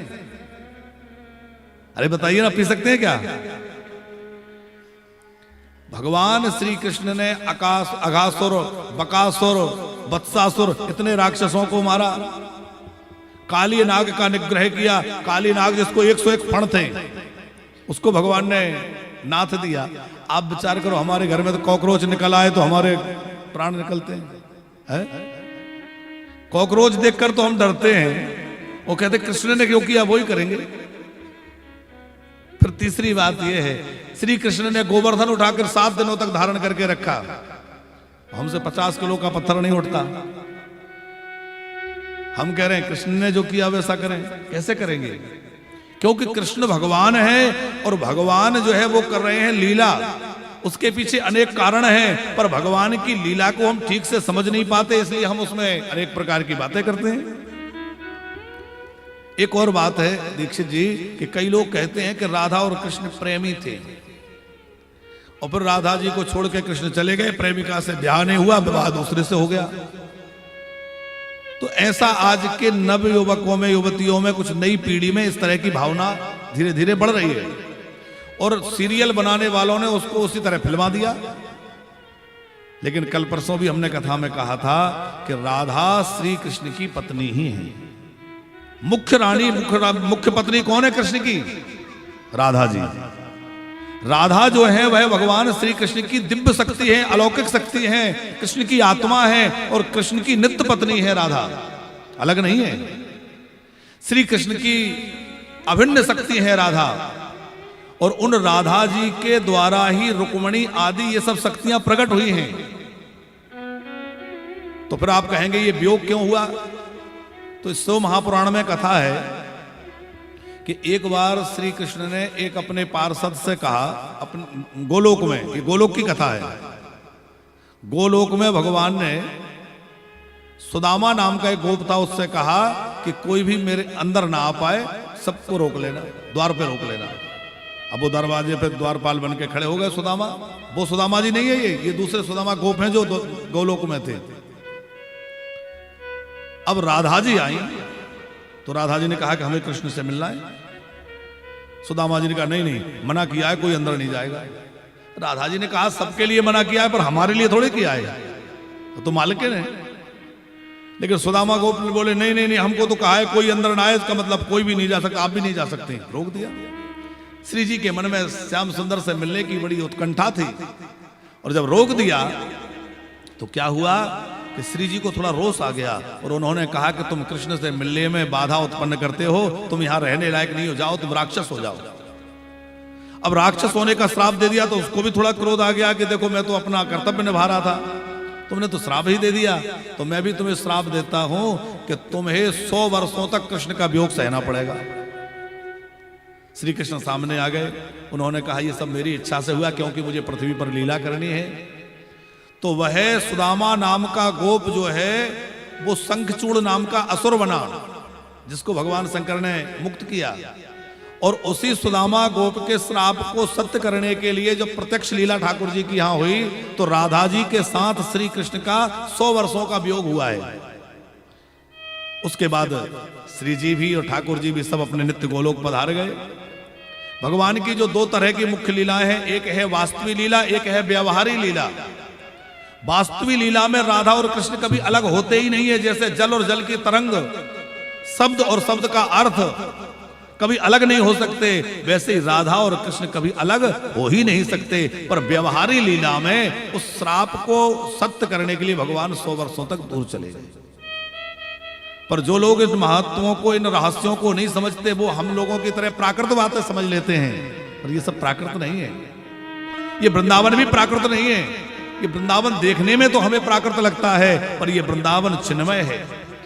अरे बताइए ना, पी सकते हैं क्या? भगवान श्री कृष्ण ने अघासुर, बकासुर, वत्सासुर इतने राक्षसों को मारा। काली नाग का निग्रह किया। काली नाग जिसको 101 फण थे उसको भगवान ने नाथ दिया। आप विचार करो, हमारे घर में तो कॉकरोच निकल आए तो हमारे प्राण निकलते हैं। कॉकरोच देखकर तो हम डरते हैं, वो कहते कृष्ण ने क्यों किया वही करेंगे। फिर तीसरी बात यह है, श्री कृष्ण ने गोवर्धन उठाकर 7 दिनों तक धारण करके रखा। हमसे 50 किलो का पत्थर नहीं उठता। हम कह रहे हैं कृष्ण ने जो किया वैसा करें, कैसे करेंगे? क्योंकि कृष्ण भगवान है और भगवान जो है वो कर रहे हैं लीला, उसके पीछे अनेक कारण हैं, पर भगवान की लीला को हम ठीक से समझ नहीं पाते, इसलिए हम उसमें अनेक प्रकार की बातें करते हैं। एक और बात है दीक्षित जी कि कई लोग कहते हैं कि राधा और कृष्ण प्रेमी थे और फिर राधा जी को छोड़ के कृष्ण चले गए, प्रेमिका से ब्याह नहीं हुआ, विवाह दूसरे से हो गया। तो ऐसा आज के नव युवकों में, युवतियों में, कुछ नई पीढ़ी में इस तरह की भावना धीरे धीरे बढ़ रही है और सीरियल बनाने वालों ने उसको उसी तरह फिल्मा दिया। लेकिन कल परसों भी हमने कथा में कहा था कि राधा श्री कृष्ण की पत्नी ही है, मुख्य रानी मुख्य पत्नी कौन है कृष्ण की? राधा जी। राधा जो है वह भगवान श्री कृष्ण की दिव्य शक्ति है, अलौकिक शक्ति है, कृष्ण की आत्मा है और कृष्ण की नित्य पत्नी है राधा, अलग नहीं है। श्री कृष्ण की अभिन्न शक्ति है राधा और उन राधा जी के द्वारा ही रुक्मणी आदि ये सब शक्तियां प्रकट हुई हैं। तो फिर आप कहेंगे ये वियोग क्यों हुआ? तो इस शिव महापुराण में कथा है कि एक बार श्री कृष्ण ने एक अपने पार्षद से कहा, अपने गोलोक में, ये गोलोक की कथा है, गोलोक में भगवान ने सुदामा नाम का एक गोप था, उससे कहा कि कोई भी मेरे अंदर ना आ पाए, सबको रोक लेना, द्वार पे रोक लेना। अब वो दरवाजे पे द्वारपाल बन के खड़े हो गए सुदामा। वो सुदामा जी नहीं है, ये दूसरे सुदामा गोप हैं जो गोलोक में थे। अब राधा जी आई तो राधा जी ने कहा कि हमें कृष्ण से मिलना है। सुदामा जी ने कहा नहीं नहीं, मना किया है, कोई अंदर नहीं जाएगा। राधा जी ने कहा सबके लिए मना किया है पर हमारे लिए थोड़े किया है, तो मालिकिन है। लेकिन सुदामा गोप बोले नहीं नहीं नहीं, हमको तो कहा है कोई अंदर ना आए, इसका मतलब कोई भी नहीं जा सकता, आप भी नहीं जा सकते। रोक दिया। श्री जी के मन में श्याम सुंदर से मिलने की बड़ी उत्कंठा थी और जब रोक दिया तो क्या हुआ कि श्री जी को थोड़ा रोष आ गया और उन्होंने कहा कि तुम कृष्ण से मिलने में बाधा उत्पन्न करते हो, तुम यहां रहने लायक नहीं हो, जाओ तुम राक्षस हो जाओ। अब राक्षस होने का श्राप दे दिया तो उसको भी थोड़ा क्रोध आ गया कि देखो मैं तो अपना कर्तव्य निभा रहा था, तुमने तो श्राप ही दे दिया, तो मैं भी तुम्हें श्राप देता हूं कि तुम्हें 100 वर्षों तक कृष्ण का वियोग सहना पड़ेगा। श्री कृष्ण सामने आ गए, उन्होंने कहा ये सब मेरी इच्छा से हुआ क्योंकि मुझे पृथ्वी पर लीला करनी है। तो वह सुदामा नाम का गोप जो है वो शंखचूड़ नाम का असुर बना, जिसको भगवान शंकर ने मुक्त किया। और उसी सुदामा गोप के श्राप को सत्य करने के लिए जब प्रत्यक्ष लीला ठाकुर जी की यहां हुई तो राधा जी के साथ श्री कृष्ण का 100 वर्षों का वियोग हुआ है। उसके बाद श्री जी भी और ठाकुर जी भी सब अपने नित्य गोलोक पधार गए। भगवान की जो 2 तरह की मुख्य लीलाएं हैं, एक है वास्तविक लीला, एक है व्यवहारिक लीला। वास्तविक लीला में राधा और कृष्ण कभी अलग होते ही नहीं है। जैसे जल और जल की तरंग, शब्द और शब्द का अर्थ कभी अलग नहीं हो सकते, वैसे ही राधा और कृष्ण कभी अलग हो ही नहीं सकते। पर व्यवहारिक लीला में उस श्राप को सत्य करने के लिए भगवान 100 वर्षों तक दूर चले गए। पर जो लोग इन महत्वों को, इन रहस्यों को नहीं समझते, वो हम लोगों की तरह प्राकृत बातें समझ लेते हैं, पर ये सब प्राकृत नहीं है। ये वृंदावन भी प्राकृत नहीं है। ये वृंदावन देखने में तो हमें प्राकृत लगता है, पर ये वृंदावन चिन्मय है,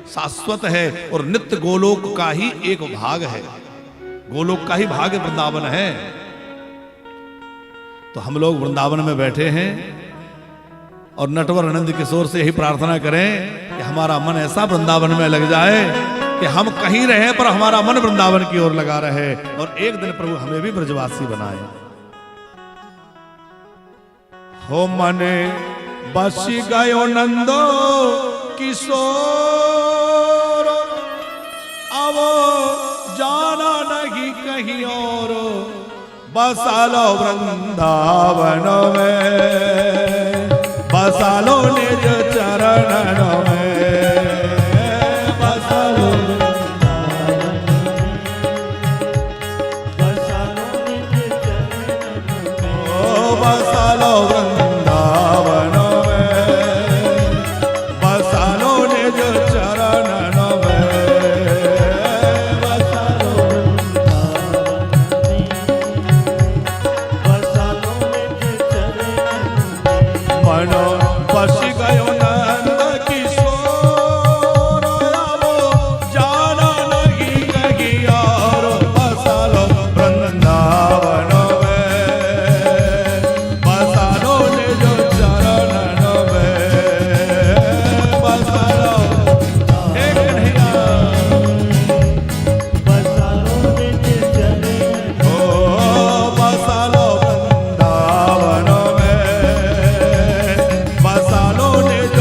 शाश्वत है और नित्य गोलोक का ही एक भाग है। गोलोक का ही भाग वृंदावन है। तो हम लोग वृंदावन में बैठे हैं और नटवर आनंद किशोर से यही प्रार्थना करें कि हमारा मन ऐसा वृंदावन में लग जाए कि हम कहीं रहे पर हमारा मन वृंदावन की ओर लगा रहे और एक दिन प्रभु हमें भी ब्रजवासी बनाए। हो मने बसी गयो नंदो किशोर, आवो जाना नहीं कहीं और, बसालो वृंदावन में, बसालो निज चरण में, बसालो बसालो वृंदावन में, बसालो निज चरण में, बसालो मनो बस गयो नंद किशोर, आवो जाना नहीं कहीं और, बसालो वृंदावन में, बसालो निज चरण में, बसालो हे कन्हैया, ओ बसालो वृंदावन में, बसालो निज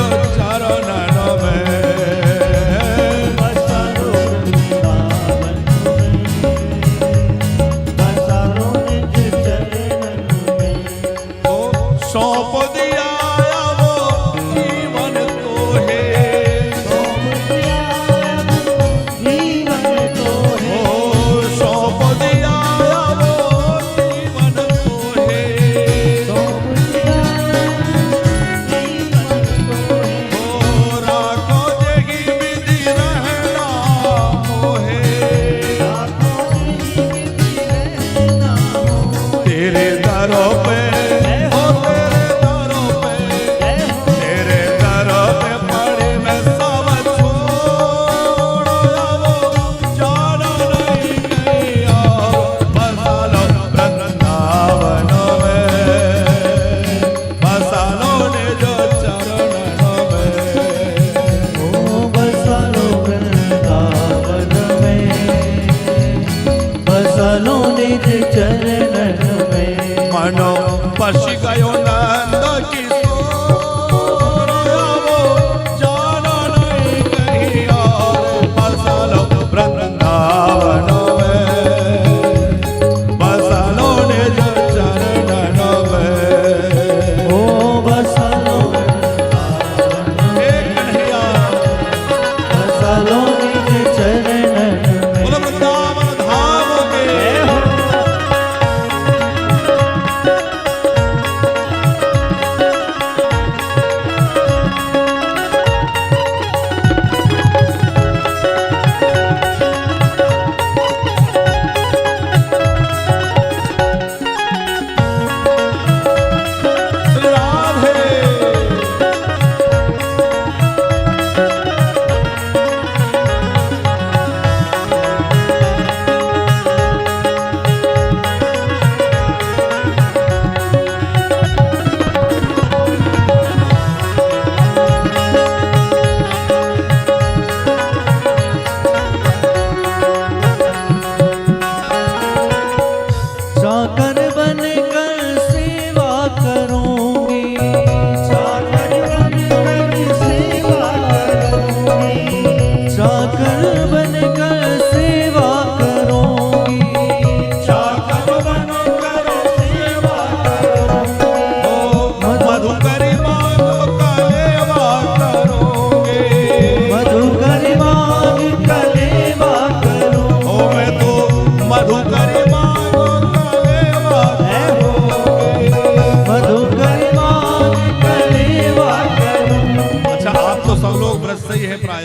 सब लोग ब्रज से ही है प्राय।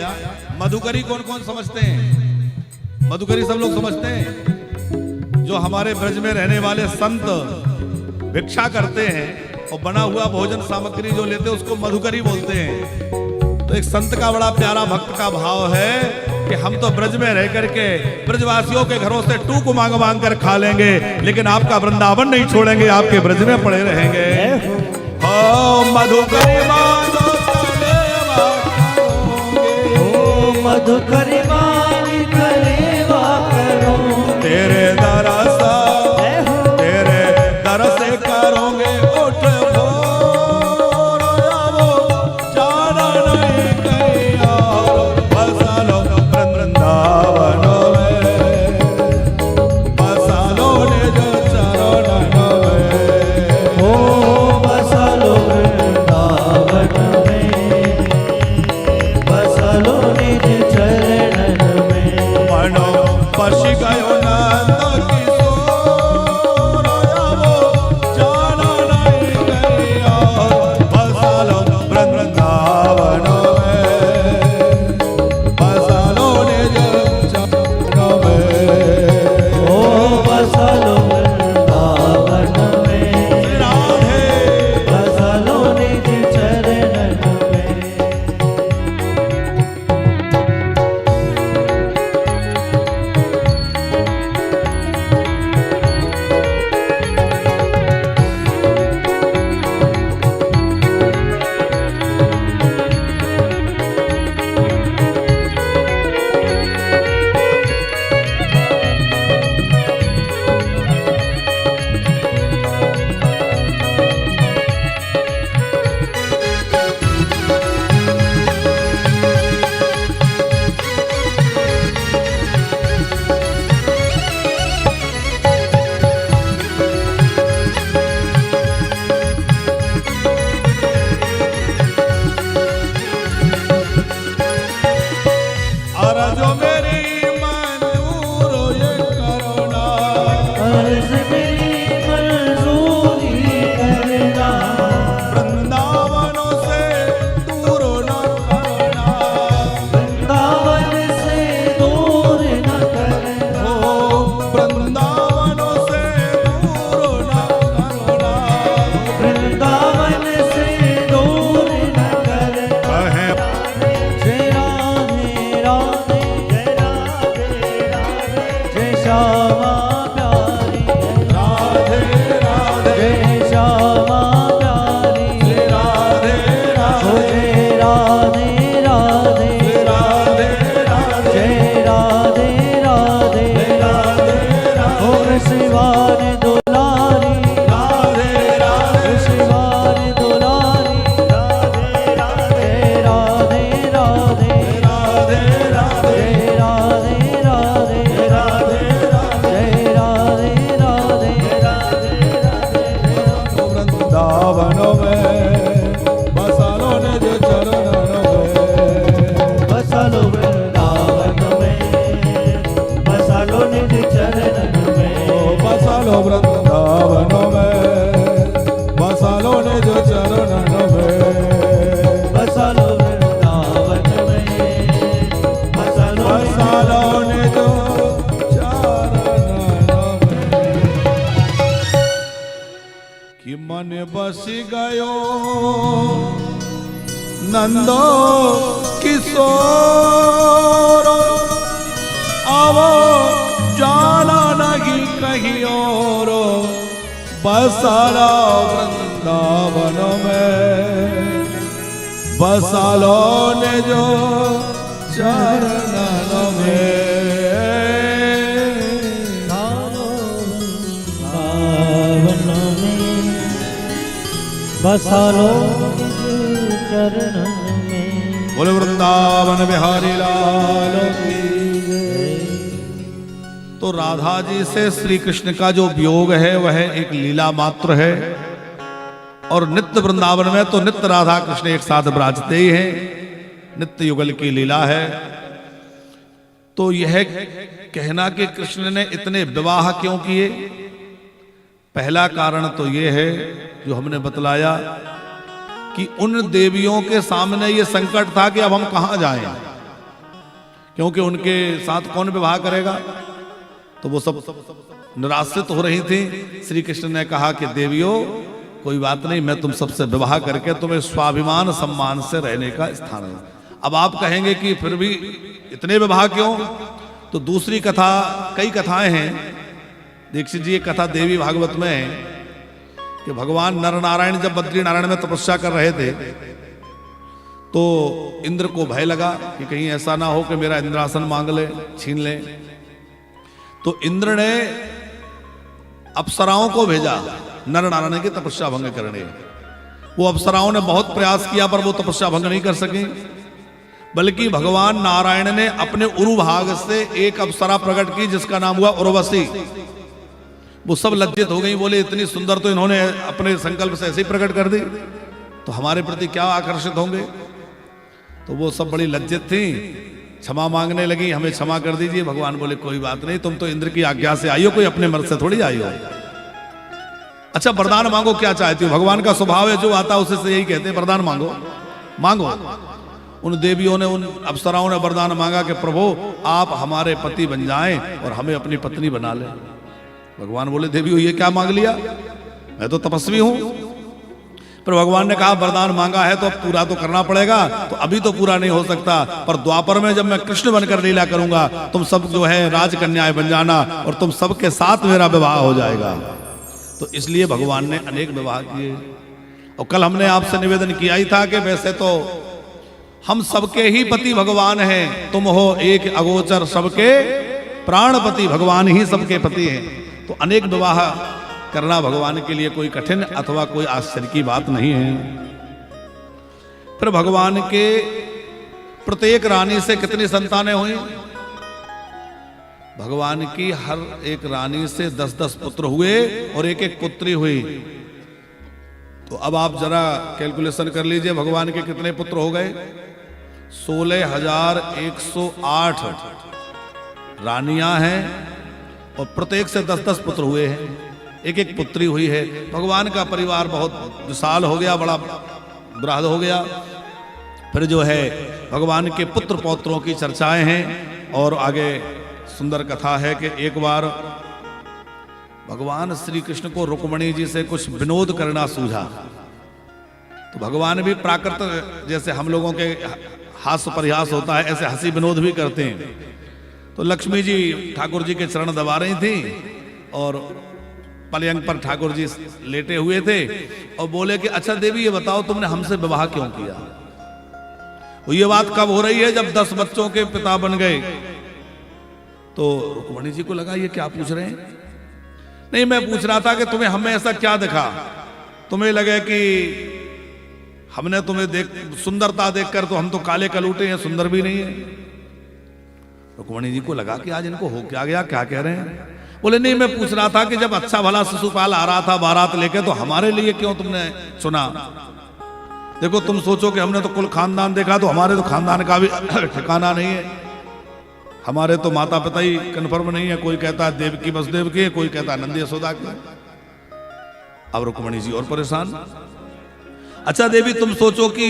मधुकरी कौन कौन समझते हैं? मधुकरी सब लोग समझते हैं। जो हमारे ब्रज में रहने वाले संत भिक्षा करते हैं और बना हुआ भोजन सामग्री जो लेते हैं उसको मधुकरी बोलते हैं। तो एक संत का बड़ा प्यारा भक्त का भाव है कि हम तो ब्रज में रह करके ब्रजवासियों के घरों से टूक मांग मांग कर खा लेंगे, लेकिन आपका वृंदावन नहीं छोड़ेंगे, आपके ब्रज में पड़े रहेंगे। ओ मधुकरी मानो मधुकरी मानी करेवा करो, तेरे दरस तेरे दरस करोगे उठ भोर आवो जाना नहीं कहीं और, बसा लो वृंदावन में, बसा लो निज चरण में। ओ बसा लो वृंदावन में, बसा लो निज चरण में। मनो पशी गयो नंद किशोर आवो जाना नहीं कहीं और, बसा लो वृंदावन में, बसा लो निज चरण में। ओ बसा लो वृंदावन में, राधे बसा लो निज चरण में। और जो मेरी मंजूर ये करुणा, अर्ज मेरी मंजूरी करना, वृंदावनों से दूर न करना, वृंदावन से दूर न करना, ओ वृंदावनों से दूर न करना। वृंदावन से दूर न करना। कहे जय राधे राधे, जय राधे राधे, जय श्यामा प्यारी, राधे राधे जय श्यामा प्यारी, राधे ओ राधे जय राधे राधे, राधे राधे जय राधे राधे, ओ शिवान दुलारी, राधे राधे शिवान दुलारी, जय राधे राधे, राधे राधे जय राधे राधे, जय राधे राधे, वृंदावन में बसा लो निज चरणों में। बसा लो वृंदावन में, बसा लो निज चरण में। बसा लो वृंदावन में, बसा लो निज चरणों में। बसा लो वृंदावन में, बसा लो बसा लो निज चरणों में। कि मन बस गयो नंदो किशोर, आवो जाना नहीं कहीं और, बसा लो वृंदावन में, बसा लो निज चरणों में। वृंदावन में, बसा लो निज चरण में। बोले वृंदावन बिहारी लाल की। तो राधा जी से श्री कृष्ण का जो वियोग है वह एक लीला मात्र है, और नित्य वृंदावन में तो नित्य राधा कृष्ण एक साथ विराजते ही हैं, नित्य युगल की लीला है। तो यह कहना कि कृष्ण ने इतने विवाह क्यों किए, पहला कारण तो यह है जो हमने बतलाया कि उन देवियों के सामने ये संकट था कि अब हम कहां जाएं, क्योंकि उनके साथ कौन विवाह करेगा। तो वो सब निराशित हो रही थी। श्री कृष्ण ने कहा कि देवियों कोई बात नहीं, मैं तुम सबसे विवाह करके तुम्हें स्वाभिमान सम्मान से रहने का स्थान है। अब आप कहेंगे कि फिर भी इतने विवाह क्यों। तो दूसरी कथा, कई कथाएं हैं दीक्षित जी। एक कथा देवी भागवत में है कि भगवान नर नारायण जब बद्री नारायण में तपस्या कर रहे थे तो इंद्र को भय लगा कि कहीं ऐसा ना हो कि मेरा इंद्रासन मांग ले, छीन ले। तो इंद्र ने अप्सराओं को भेजा नर नारायण की तपस्या भंग करने। वो अप्सराओं ने बहुत प्रयास किया पर वो तपस्या भंग नहीं कर सके, बल्कि भगवान नारायण ने अपने उरु भाग से एक अप्सरा प्रकट की जिसका नाम हुआ उर्वशी। वो सब लज्जित हो गई, बोले इतनी सुंदर तो इन्होंने अपने संकल्प से ऐसे ही प्रकट कर दी, तो हमारे प्रति क्या आकर्षित होंगे। तो वो सब बड़ी लज्जित थी, क्षमा मांगने लगी, हमें क्षमा कर दीजिए। भगवान बोले कोई बात नहीं, तुम तो इंद्र की आज्ञा से आई हो, कोई अपने मर्द से थोड़ी आई हो। अच्छा वरदान मांगो, क्या चाहती हो। भगवान का स्वभाव है, जो आता है उसे से यही कहते हैं वरदान मांगो मांगो। उन देवियों ने, उन अप्सराओं ने वरदान मांगा कि प्रभु आप हमारे पति बन जाएं और हमें अपनी पत्नी बना ले। भगवान बोले देवियों ये क्या मांग लिया, मैं तो तपस्वी हूं। पर भगवान ने कहा वरदान मांगा है तो अब पूरा तो करना पड़ेगा। तो अभी तो पूरा नहीं हो सकता, पर द्वापर में जब मैं कृष्ण बनकर लीला करूंगा तुम सब जो है राजकन्याएं बन जाना और तुम सबके साथ मेरा विवाह हो जाएगा। तो इसलिए भगवान ने अनेक विवाह किए। और कल हमने आपसे निवेदन किया ही था कि वैसे तो हम सबके ही पति भगवान हैं, तुम हो एक अगोचर सबके प्राणपति, भगवान ही सबके पति हैं। तो अनेक विवाह करना भगवान के लिए कोई कठिन अथवा कोई आश्चर्य की बात नहीं है। फिर भगवान के प्रत्येक रानी से कितनी संतानें हुई। भगवान की हर एक रानी से 10-10 पुत्र हुए और एक एक पुत्री हुई। तो अब आप जरा कैलकुलेशन कर लीजिए भगवान के कितने पुत्र हो गए। 16,108 रानियां हैं और प्रत्येक से 10-10 पुत्र हुए हैं, एक एक पुत्री हुई है। भगवान का परिवार बहुत विशाल हो गया, बड़ा बृहद हो गया। फिर जो है भगवान के पुत्र पौत्रों की चर्चाएं हैं। और आगे सुंदर कथा है कि एक बार भगवान श्री कृष्ण को रुक्मिणी जी से कुछ विनोद करना सूझा। तो भगवान भी प्राकृत जैसे हम लोगों के हास्य परिहास होता है ऐसे हंसी विनोद भी करते हैं। तो लक्ष्मी जी ठाकुर जी के चरण दबा रही थी और पलयंग पर ठाकुर जी लेटे हुए थे और बोले कि अच्छा देवी ये बताओ तुमने हमसे विवाह क्यों किया। वो ये बात कब हो रही है जब 10 बच्चों के पिता बन गए। तो रुक्मिणी जी को लगा ये क्या पूछ रहे हैं। नहीं मैं पूछ रहा था कि तुम्हें हमें ऐसा क्या दिखा, तुम्हें लगे कि हमने तुम्हें सुंदरता देखकर तो हम तो काले कलूटे हैं, सुंदर भी नहीं है। रुक्मिणी जी को लगा कि आज इनको हो क्या गया, क्या कह रहे हैं। बोले नहीं मैं पूछ रहा था कि जब अच्छा भला शिशुपाल आ रहा था बारात लेके तो हमारे लिए क्यों तुमने चुना। देखो तुम सोचो कि हमने तो कुल खानदान देखा, तो हमारे तो खानदान का भी ठिकाना नहीं है। हमारे तो माता पिता ही कन्फर्म नहीं है, कोई कहता है देवकी वसुदेव के, कोई कहता है नंदी यशोदा के। अब रुक्मिणी जी और परेशान। अच्छा देवी तुम सोचो कि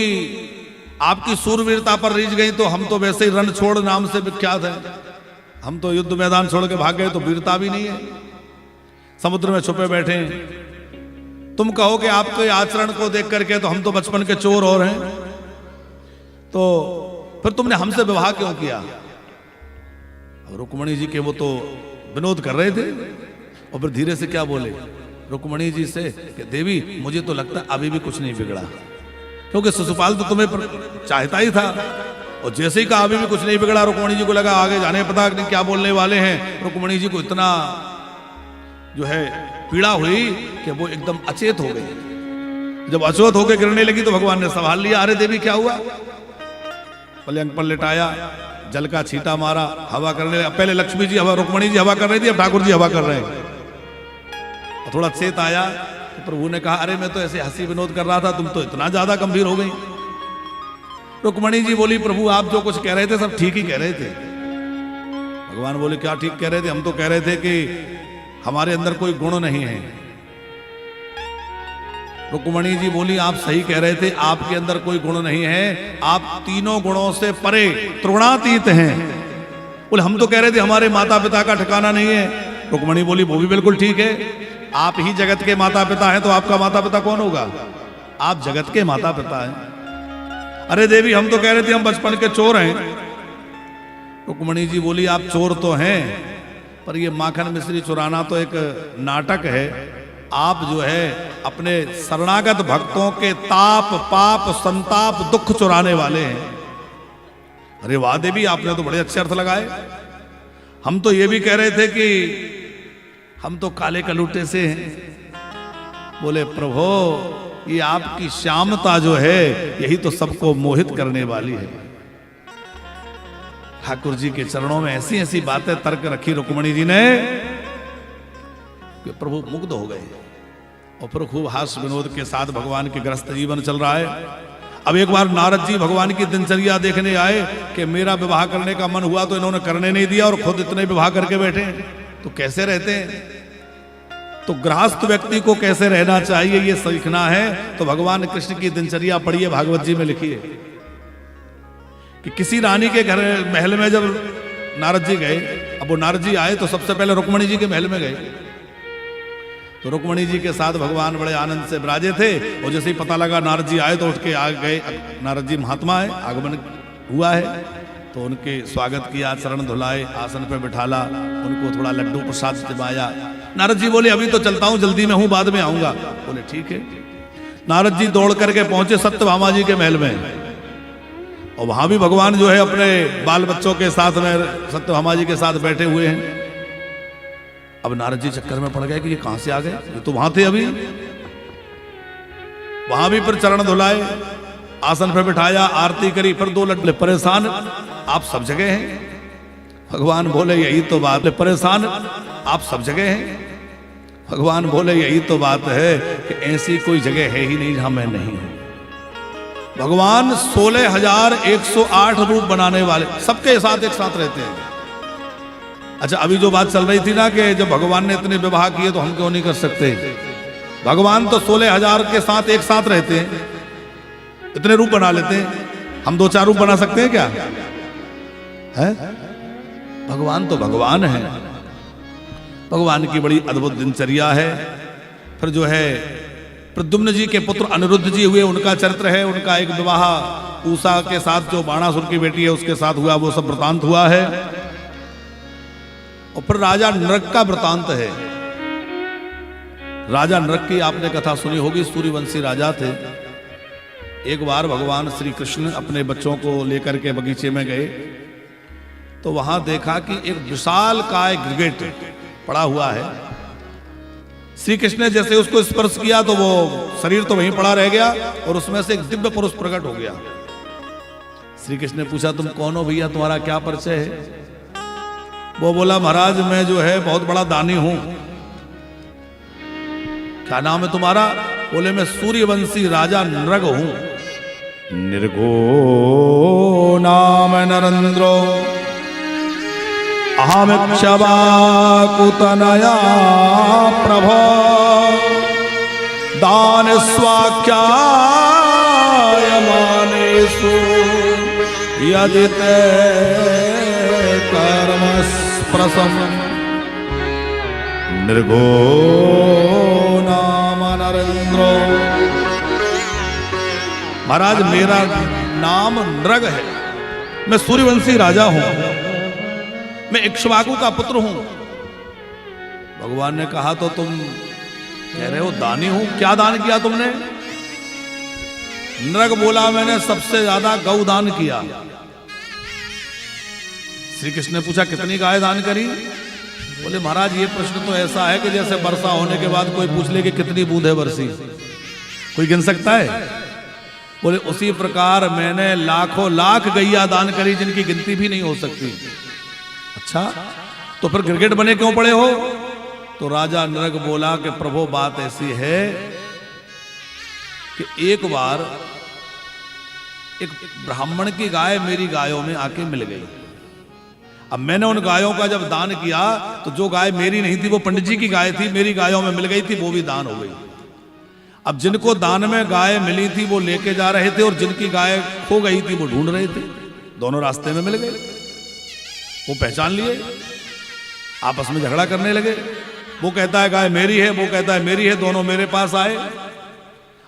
आपकी सूरवीरता पर रीझ गई तो हम तो वैसे ही रण छोड़ नाम से विख्यात है। हम तो युद्ध मैदान छोड़ के भाग गए तो वीरता भी नहीं है, समुद्र में छुपे बैठे हैं। तुम कहो कि आपके आचरण को देख करके तो हम तो बचपन के चोर और हैं, तो फिर तुमने हमसे विवाह क्यों किया। रुक्मिणी जी के वो तो विनोद कर रहे थे और फिर धीरे से क्या बोले रुक्मिणी जी से कि देवी मुझे तो लगता है अभी भी कुछ नहीं बिगड़ा, क्योंकि शिशुपाल तो तुम्हें चाहता ही था। और जैसे ही कहा अभी भी कुछ नहीं बिगड़ा, रुक्मिणी जी को लगा आगे जाने पता नहीं क्या बोलने वाले हैं। रुक्मिणी जी को इतना जो है पीड़ा हुई कि वो एकदम अचेत हो गई। जब अचेत होकर गिरने लगी तो भगवान ने संभाल लिया। अरे देवी क्या हुआ। पलंग पर लिटाया, जल का छींटा मारा, हवा करने लगा। पहले लक्ष्मी जी हवा, रुक्मिणी जी हवा कर रही थी, अब ठाकुर जी हवा कर रहे हैं। थोड़ा चेत आया तो प्रभु ने कहा अरे मैं तो ऐसे हंसी विनोद कर रहा था, तुम तो इतना ज्यादा गंभीर हो गई। रुक्मिणी जी बोली प्रभु आप जो कुछ कह रहे थे सब ठीक ही कह रहे थे। भगवान बोले क्या ठीक कह रहे थे। हम तो कह रहे थे कि हमारे अंदर कोई गुण नहीं है। रुक्मणी जी बोली आप सही कह रहे थे, आपके अंदर कोई गुण नहीं है, आप तीनों गुणों से परे त्रिगुणातीत हैं। बोले हम तो कह रहे थे हमारे माता पिता का ठिकाना नहीं है। रुक्मणी बोली वो भी बिल्कुल ठीक है, आप ही जगत के माता पिता हैं तो आपका माता पिता कौन होगा? आप जगत के माता पिता हैं। अरे देवी हम तो कह रहे थे हम बचपन के चोर हैं। रुक्मणी जी बोली आप चोर तो हैं, पर ये माखन मिश्री चुराना तो एक नाटक है। आप जो है अपने शरणागत भक्तों के ताप पाप संताप दुख चुराने वाले हैं। अरे वाह देवी आपने तो बड़े अच्छे अर्थ लगाए। हम तो ये भी कह रहे थे कि हम तो काले कलूटे से हैं। बोले प्रभो ये आपकी श्यामता जो है यही तो सबको मोहित करने वाली है। ठाकुर जी के चरणों में ऐसी ऐसी बातें तर्क रखी रुक्मणी जी ने कि प्रभु मुग्ध हो गए। और फिर खूब हास्य विनोद के साथ भगवान के ग्रस्त जीवन चल रहा है। अब एक बार नारद जी भगवान की दिनचर्या देखने आए कि मेरा विवाह करने का मन हुआ तो इन्होंने करने नहीं दिया और खुद इतने विवाह करके बैठे, तो कैसे रहते हैं? तो गृहस्थ व्यक्ति को कैसे रहना चाहिए ये सीखना है तो भगवान कृष्ण की दिनचर्या पढ़िए, भागवत जी में लिखी है कि किसी रानी के घर महल में जब नारद जी गए, अब वो नारद जी आए तो सबसे पहले रुक्मणी जी के महल में गए। तो रुक्मणी जी के साथ भगवान बड़े आनंद से विराजे थे और जैसे ही पता लगा नारद जी आए तो उठ के आ गए। नारद जी महात्मा है, आगमन हुआ है तो उनके स्वागत किया, चरण धुलाए, आसन पे बिठाला, उनको थोड़ा लड्डू प्रसाद जमाया। नारद जी बोले अभी तो चलता हूं, जल्दी में हूं, बाद में आऊंगा। बोले ठीक है। नारद जी दौड़ करके पहुंचे सत्यभामा जी के महल में और वहां भी भगवान जो है अपने बाल बच्चों के साथ में सत्यभामा जी के साथ बैठे हुए हैं। अब नारद जी चक्कर में पड़ गए कि ये कहां से आ गए, ये तो वहां थे अभी। वहां भी फिर चरण धुलाए, आसन पे बिठाया, आरती करी, फिर 2 लड्डू। परेशान आप सब जगह हैं। भगवान बोले यही तो बात है। परेशान आप सब जगह हैं। भगवान बोले यही तो बात है कि ऐसी कोई जगह है ही नहीं जहां मैं नहीं हूं। भगवान 16,108 रूप बनाने वाले, सबके साथ एक साथ रहते हैं। अच्छा अभी जो बात चल रही थी ना कि जब भगवान ने इतने विवाह किए तो हम क्यों नहीं कर सकते? भगवान तो 16,000 के साथ एक साथ रहते हैं, इतने रूप बना लेते हैं। हम 2-4 रूप बना सकते हैं क्या? है? भगवान तो भगवान है। भगवान की बड़ी अद्भुत दिनचर्या है। फिर जो है प्रद्युम्न जी के पुत्र अनिरुद्ध जी हुए, उनका चरित्र है। उनका एक विवाह उषा के साथ जो बाणासुर की बेटी है उसके साथ हुआ, वो सब वृतांत हुआ है। और फिर राजा नृग का वृतांत है। राजा नृग की आपने कथा सुनी होगी, सूर्यवंशी राजा थे। एक बार भगवान श्री कृष्ण अपने बच्चों को लेकर के बगीचे में गए तो वहां देखा कि एक विशाल काय गिरगिट पड़ा हुआ है। श्री कृष्ण ने जैसे उसको स्पर्श किया तो वो शरीर तो वहीं पड़ा रह गया और उसमें से एक दिव्य पुरुष प्रकट हो गया। श्री कृष्ण ने पूछा तुम कौन हो भैया, तुम्हारा क्या परिचय है? वो बोला महाराज मैं जो है बहुत बड़ा दानी हूं। क्या नाम है तुम्हारा? बोले मैं सूर्यवंशी राजा नृग हूं। निर्गो नाम नरेंद्रो अहमिक्षवाकुतनया प्रभो दान स्वाख्यायमानेषु यदि ते कर्म प्रसम निर्गो नाम नरेंद्रो। महाराज मेरा नाम नृग है, मैं सूर्यवंशी राजा हूं, मैं इक्ष्वाकु का पुत्र हूं। भगवान ने कहा तो तुम कह रहे हो दानी हूं, क्या दान किया तुमने? नृग बोला मैंने सबसे ज्यादा गौदान किया। श्री कृष्ण ने पूछा कितनी गाय दान करी? बोले महाराज ये प्रश्न तो ऐसा है कि जैसे वर्षा होने के बाद कोई पूछ ले कि कितनी बूंद है बरसी, कोई गिन सकता है? बोले उसी प्रकार मैंने लाखों लाख गैया दान करी जिनकी गिनती भी नहीं हो सकती। अच्छा तो फिर गिरगिट बने क्यों पड़े हो? तो राजा नृग बोला कि प्रभु बात ऐसी है कि एक बार एक ब्राह्मण की गाय मेरी गायों में आके मिल गई। अब मैंने उन गायों का जब दान किया तो जो गाय मेरी नहीं थी वो पंडित जी की गाय थी, मेरी गायों में मिल गई थी, वो भी दान हो गई। अब जिनको दान में गाय मिली थी वो लेके जा रहे थे, और जिनकी गाय खो गई थी वो ढूंढ रहे थे। दोनों रास्ते में मिल गए, वो पहचान लिए, आपस में झगड़ा करने लगे। वो कहता है गाय मेरी है, वो कहता है मेरी है, दोनों मेरे पास आए।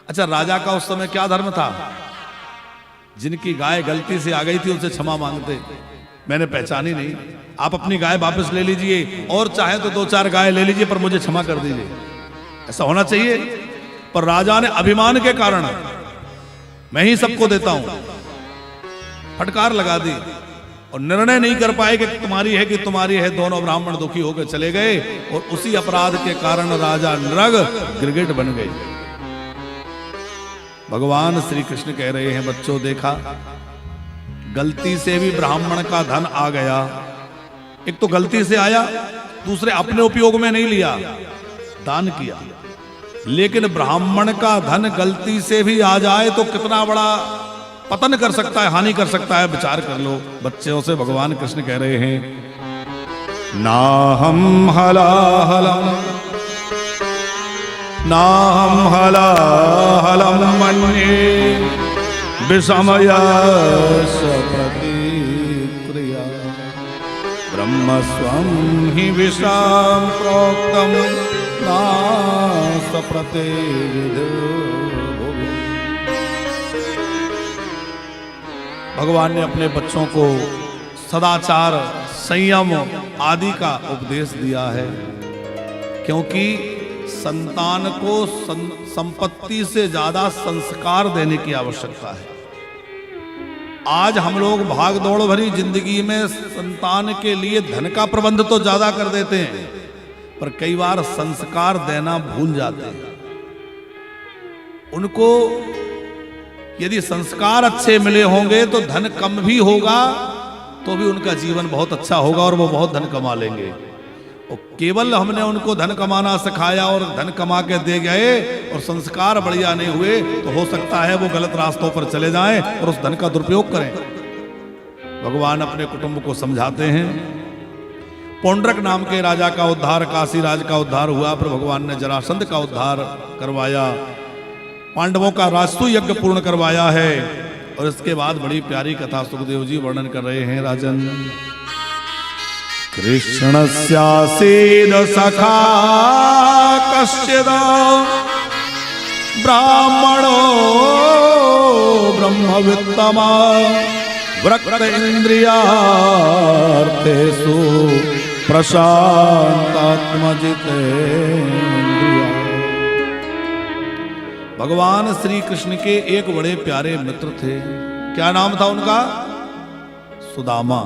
अच्छा, राजा का उस समय क्या धर्म था? जिनकी गाय गलती से आ गई थी उनसे क्षमा मांगते, मैंने पहचानी नहीं, आप अपनी गाय वापस ले लीजिए, और चाहे तो 2-4 गाय ले लीजिए, पर मुझे क्षमा कर दीजिए। ऐसा होना चाहिए। पर राजा ने अभिमान के कारण मैं ही सबको देता हूं फटकार लगा दी, और निर्णय नहीं कर पाए कि तुम्हारी है कि तुम्हारी है। दोनों ब्राह्मण दुखी होकर चले गए, और उसी अपराध के कारण राजा नृग गिरगिट बन गए। भगवान श्री कृष्ण कह रहे हैं, बच्चों देखा, गलती से भी ब्राह्मण का धन आ गया। एक तो गलती से आया, दूसरे अपने उपयोग में नहीं लिया, दान किया। लेकिन ब्राह्मण का धन गलती से भी आ जाए तो कितना बड़ा पतन कर सकता है, हानि कर सकता है, विचार कर लो। बच्चों से भगवान कृष्ण कह रहे हैं, नाहम हलाहलम नाहम हलाहलम मन्ये विषमयस प्रतिक्रिया ब्रह्म स्वं हि विषाम प्रोक्तम नास प्रत्येविदो। भगवान ने अपने बच्चों को सदाचार, संयम आदि का उपदेश दिया है, क्योंकि संतान को संपत्ति से ज्यादा संस्कार देने की आवश्यकता है। आज हम लोग भाग दौड़ भरी जिंदगी में संतान के लिए धन का प्रबंध तो ज्यादा कर देते हैं, पर कई बार संस्कार देना भूल जाते हैं। उनको यदि संस्कार अच्छे मिले होंगे तो धन कम भी होगा तो भी उनका जीवन बहुत अच्छा होगा, और वो बहुत धन कमा लेंगे। और केवल हमने उनको धन कमाना सिखाया और धन कमा के दे गए और संस्कार बढ़िया नहीं हुए, तो हो सकता है वो गलत रास्तों पर चले जाएं और उस धन का दुरुपयोग करें। भगवान अपने कुटुंब को समझाते हैं। पौंड्रक नाम के राजा का उद्धार, काशी राज का उद्धार हुआ, पर भगवान ने जरासंध का उद्धार करवाया, पांडवों का राजसूय यज्ञ पूर्ण करवाया है। और इसके बाद बड़ी प्यारी कथा सुखदेव जी वर्णन कर रहे हैं। राजन, कृष्णस्यासीद सखा कश्चिद ब्राह्मणो ब्रह्मवित्तमा वृक्त इंद्रियार्थेषु प्रशांतात्मजितेन्द्रिया। भगवान श्री कृष्ण के एक बड़े प्यारे मित्र थे। क्या नाम था उनका? सुदामा।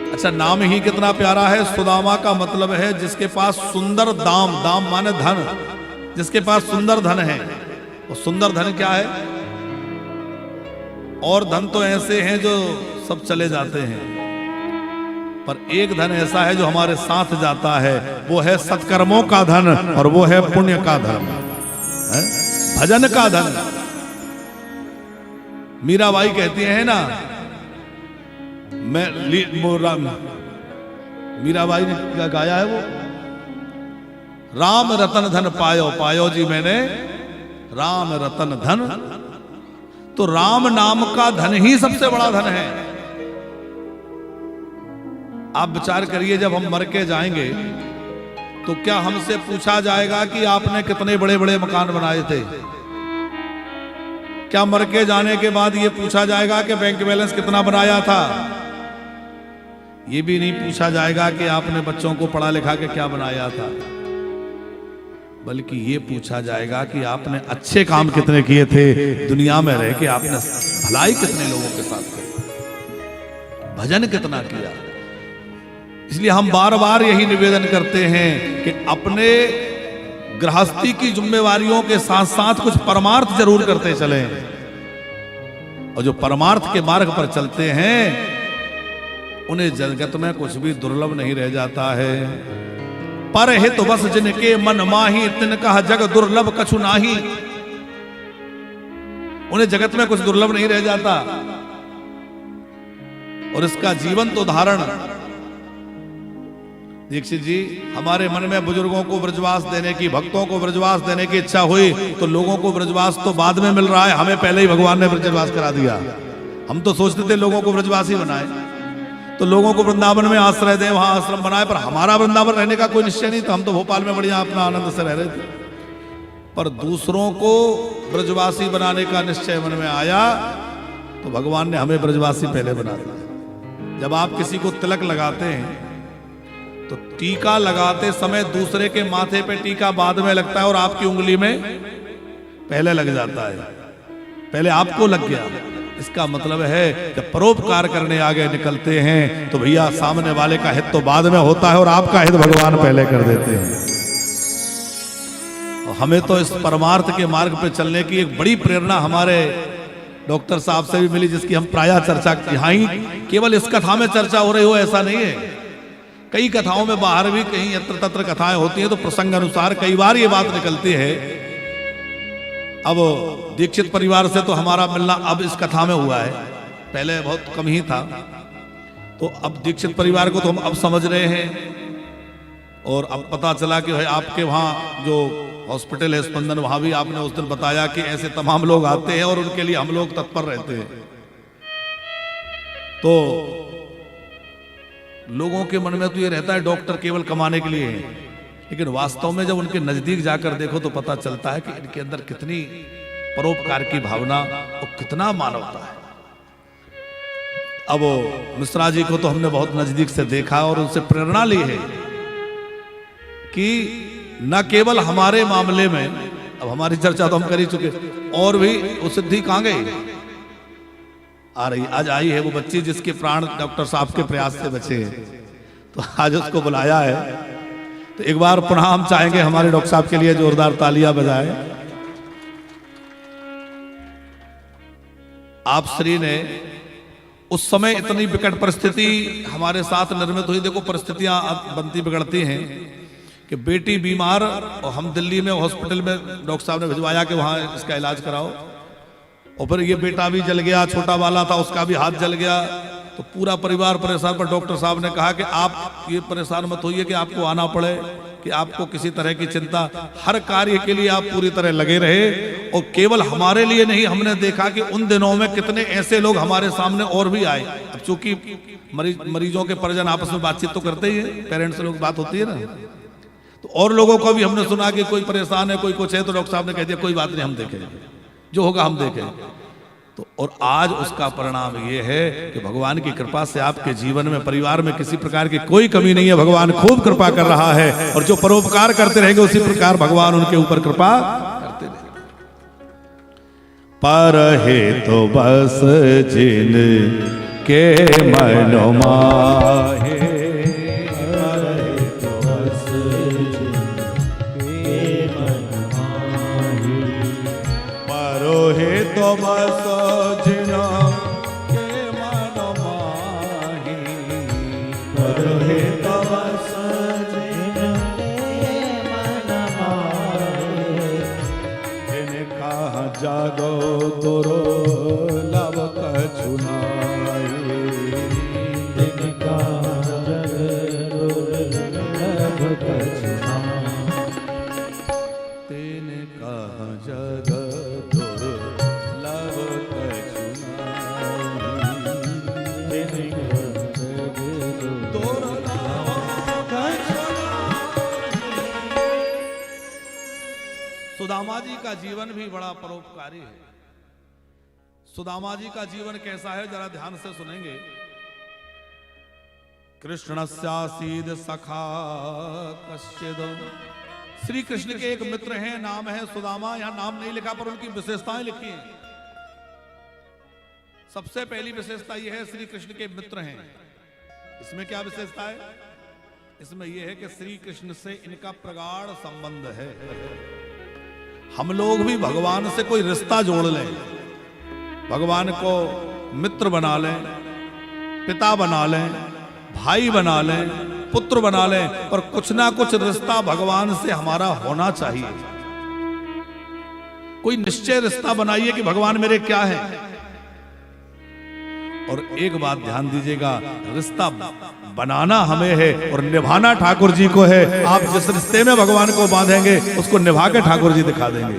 अच्छा, नाम ही कितना प्यारा है। सुदामा का मतलब है जिसके पास सुंदर दाम, दाम माने धन, जिसके पास सुंदर धन है। और सुंदर धन क्या है? और धन तो ऐसे हैं जो सब चले जाते हैं, पर एक धन ऐसा है जो हमारे साथ जाता है, वो है सत्कर्मों का धन, और वो है पुण्य का धन, भजन का धन। मीराबाई कहती है ना, मीराबाई ने क्या गाया है वो, राम रतन धन पायो, पायो जी मैंने राम रतन धन। तो राम नाम का धन ही सबसे बड़ा धन है। आप विचार करिए, जब हम मर के जाएंगे तो क्या हमसे पूछा जाएगा कि आपने कितने बड़े बड़े मकान बनाए थे? क्या मर के जाने के बाद ये पूछा जाएगा कि बैंक बैलेंस कितना बनाया था? ये भी नहीं पूछा जाएगा कि आपने बच्चों को पढ़ा लिखा के क्या बनाया था, बल्कि ये पूछा जाएगा कि आपने अच्छे काम कितने किए थे, दुनिया में रह के आपने भलाई कितने लोगों के साथ की, भजन कितना किया। इसलिए हम बार बार यही निवेदन करते हैं कि अपने गृहस्थी की जिम्मेवारियों के साथ साथ कुछ परमार्थ जरूर करते चलें, और जो परमार्थ के मार्ग पर चलते हैं उन्हें जगत में कुछ भी दुर्लभ नहीं रह जाता है। पर हित बस जिनके मन माही, तिनका जग दुर्लभ कछु नाही। उन्हें जगत में कुछ दुर्लभ नहीं रह जाता। और इसका जीवंत उदाहरण दीक्षित जी, हमारे मन में बुजुर्गों को ब्रजवास देने की, भक्तों को ब्रजवास देने की इच्छा हुई तो लोगों को ब्रजवास तो बाद में मिल रहा है, हमें पहले ही भगवान ने ब्रजवास करा दिया। हम तो सोचते थे लोगों को ब्रजवासी बनाए, तो लोगों को वृंदावन में आश्रय दें, वहां आश्रम बनाए, पर हमारा वृंदावन रहने का कोई निश्चय नहीं था। हम तो भोपाल में बढ़िया अपना आनंद से रह रहे थे, पर दूसरों को ब्रजवासी बनाने का निश्चय मन में आया तो भगवान ने हमें ब्रजवासी पहले बना दिया। जब आप किसी को तिलक लगाते हैं तो टीका लगाते समय दूसरे के माथे पे टीका बाद में लगता है और आपकी उंगली में पहले लग जाता है, पहले आपको लग गया। इसका मतलब है जब परोपकार करने आगे निकलते हैं तो भैया सामने वाले का हित तो बाद में होता है और आपका हित भगवान पहले कर देते हैं। और हमें तो इस परमार्थ के मार्ग पे चलने की एक बड़ी प्रेरणा हमारे डॉक्टर साहब से भी मिली, जिसकी हम प्रायः चर्चा, यहाँ ही केवल इस कथा में चर्चा हो रही हो ऐसा नहीं है, कई कथाओं में बाहर भी कहीं यत्र तत्र कथाएं होती हैं तो प्रसंग अनुसार कई बार ये बात निकलती है। अब दीक्षित परिवार से तो हमारा मिलना अब इस कथा में हुआ है, पहले बहुत कम ही था, तो अब दीक्षित परिवार को तो हम अब समझ रहे हैं। और अब पता चला कि भाई आपके वहाँ जो हॉस्पिटल है स्पंदन, वहां भी आपने उस दिन बताया कि ऐसे तमाम लोग आते हैं और उनके लिए हम लोग तत्पर रहते हैं। तो लोगों के मन में तो ये रहता है डॉक्टर केवल कमाने के लिए है, लेकिन वास्तव में जब उनके नजदीक जाकर देखो तो पता चलता है कि इनके अंदर कितनी परोपकार की भावना और कितना मानवता है। अब मिश्रा जी को तो हमने बहुत नजदीक से देखा और उनसे प्रेरणा ली है कि न केवल हमारे मामले में, अब हमारी चर्चा तो हम कर ही चुके, और भी वो सिद्धि कहां गई, आ रही, आज आई है वो बच्ची जिसके प्राण डॉक्टर साहब के प्रयास से बचे हैं, तो आज उसको बुलाया है। तो एक बार पुनः हम चाहेंगे हमारे डॉक्टर साहब के लिए जोरदार तालियां बजाएं। आप श्री ने उस समय इतनी विकट परिस्थिति हमारे साथ निर्मित हुई, देखो परिस्थितियां बनती बिगड़ती हैं कि बेटी बीमार और हम दिल्ली में हॉस्पिटल में डॉक्टर साहब ने भिजवाया कि वहां इसका इलाज कराओ, और फिर ये बेटा भी जल गया, छोटा वाला था उसका भी हाथ जल गया, तो पूरा परिवार परेशान। पर डॉक्टर साहब ने कहा कि आप ये परेशान मत होइए कि आपको आना पड़े, कि आपको किसी तरह की चिंता, हर कार्य के लिए आप पूरी तरह लगे रहे। और केवल हमारे लिए नहीं, हमने देखा कि उन दिनों में कितने ऐसे लोग हमारे सामने और भी आए। अब चूंकि मरीजों के परिजन आपस में बातचीत तो करते ही है, पेरेंट्स लोग बात होती है ना, तो और लोगों को भी हमने सुना कि कोई परेशान है, कोई कुछ है, तो डॉक्टर साहब ने कह दिया कोई बात नहीं, हम देखेंगे, जो होगा हम देखेंगे। तो और आज उसका परिणाम ये है कि भगवान की कृपा से आपके जीवन में, परिवार में किसी प्रकार की कोई कमी नहीं है, भगवान खूब कृपा कर रहा है, और जो परोपकार करते रहेंगे उसी प्रकार भगवान उनके ऊपर कृपा करते रहेंगे। पर हे तो बस जिन के मनो माहे, हे तो बस जिन के मन माही, हे तो बस जिन के मन माही, जिनका जागो तोरो लब कछु नाहि, जिनका जागो लब कछु नाहि, तिनका जग सुदामा जी का जीवन भी बड़ा परोपकारी है। सुदामा जी का जीवन कैसा है जरा ध्यान से सुनेंगे। कृष्णस्यासीद सखा कश्चिद, श्री कृष्ण के एक मित्र हैं, नाम है सुदामा। यहां नाम नहीं लिखा पर उनकी विशेषताएं लिखी हैं। सबसे पहली विशेषता यह है श्री कृष्ण के मित्र हैं। इसमें क्या विशेषता है? इसमें यह है कि श्री कृष्ण से इनका प्रगाढ़ संबंध है। हम लोग भी भगवान से कोई रिश्ता जोड़ लें, भगवान को मित्र बना लें, पिता बना लें, भाई बना लें, पुत्र बना लें, पर कुछ ना कुछ रिश्ता भगवान से हमारा होना चाहिए। कोई निश्चय रिश्ता बनाइए कि भगवान मेरे क्या है। और एक बात ध्यान दीजिएगा, रिश्ता बनाना हमें है और निभाना ठाकुर जी को है। आप जिस रिश्ते में भगवान को बांधेंगे उसको निभा के ठाकुर जी दिखा देंगे।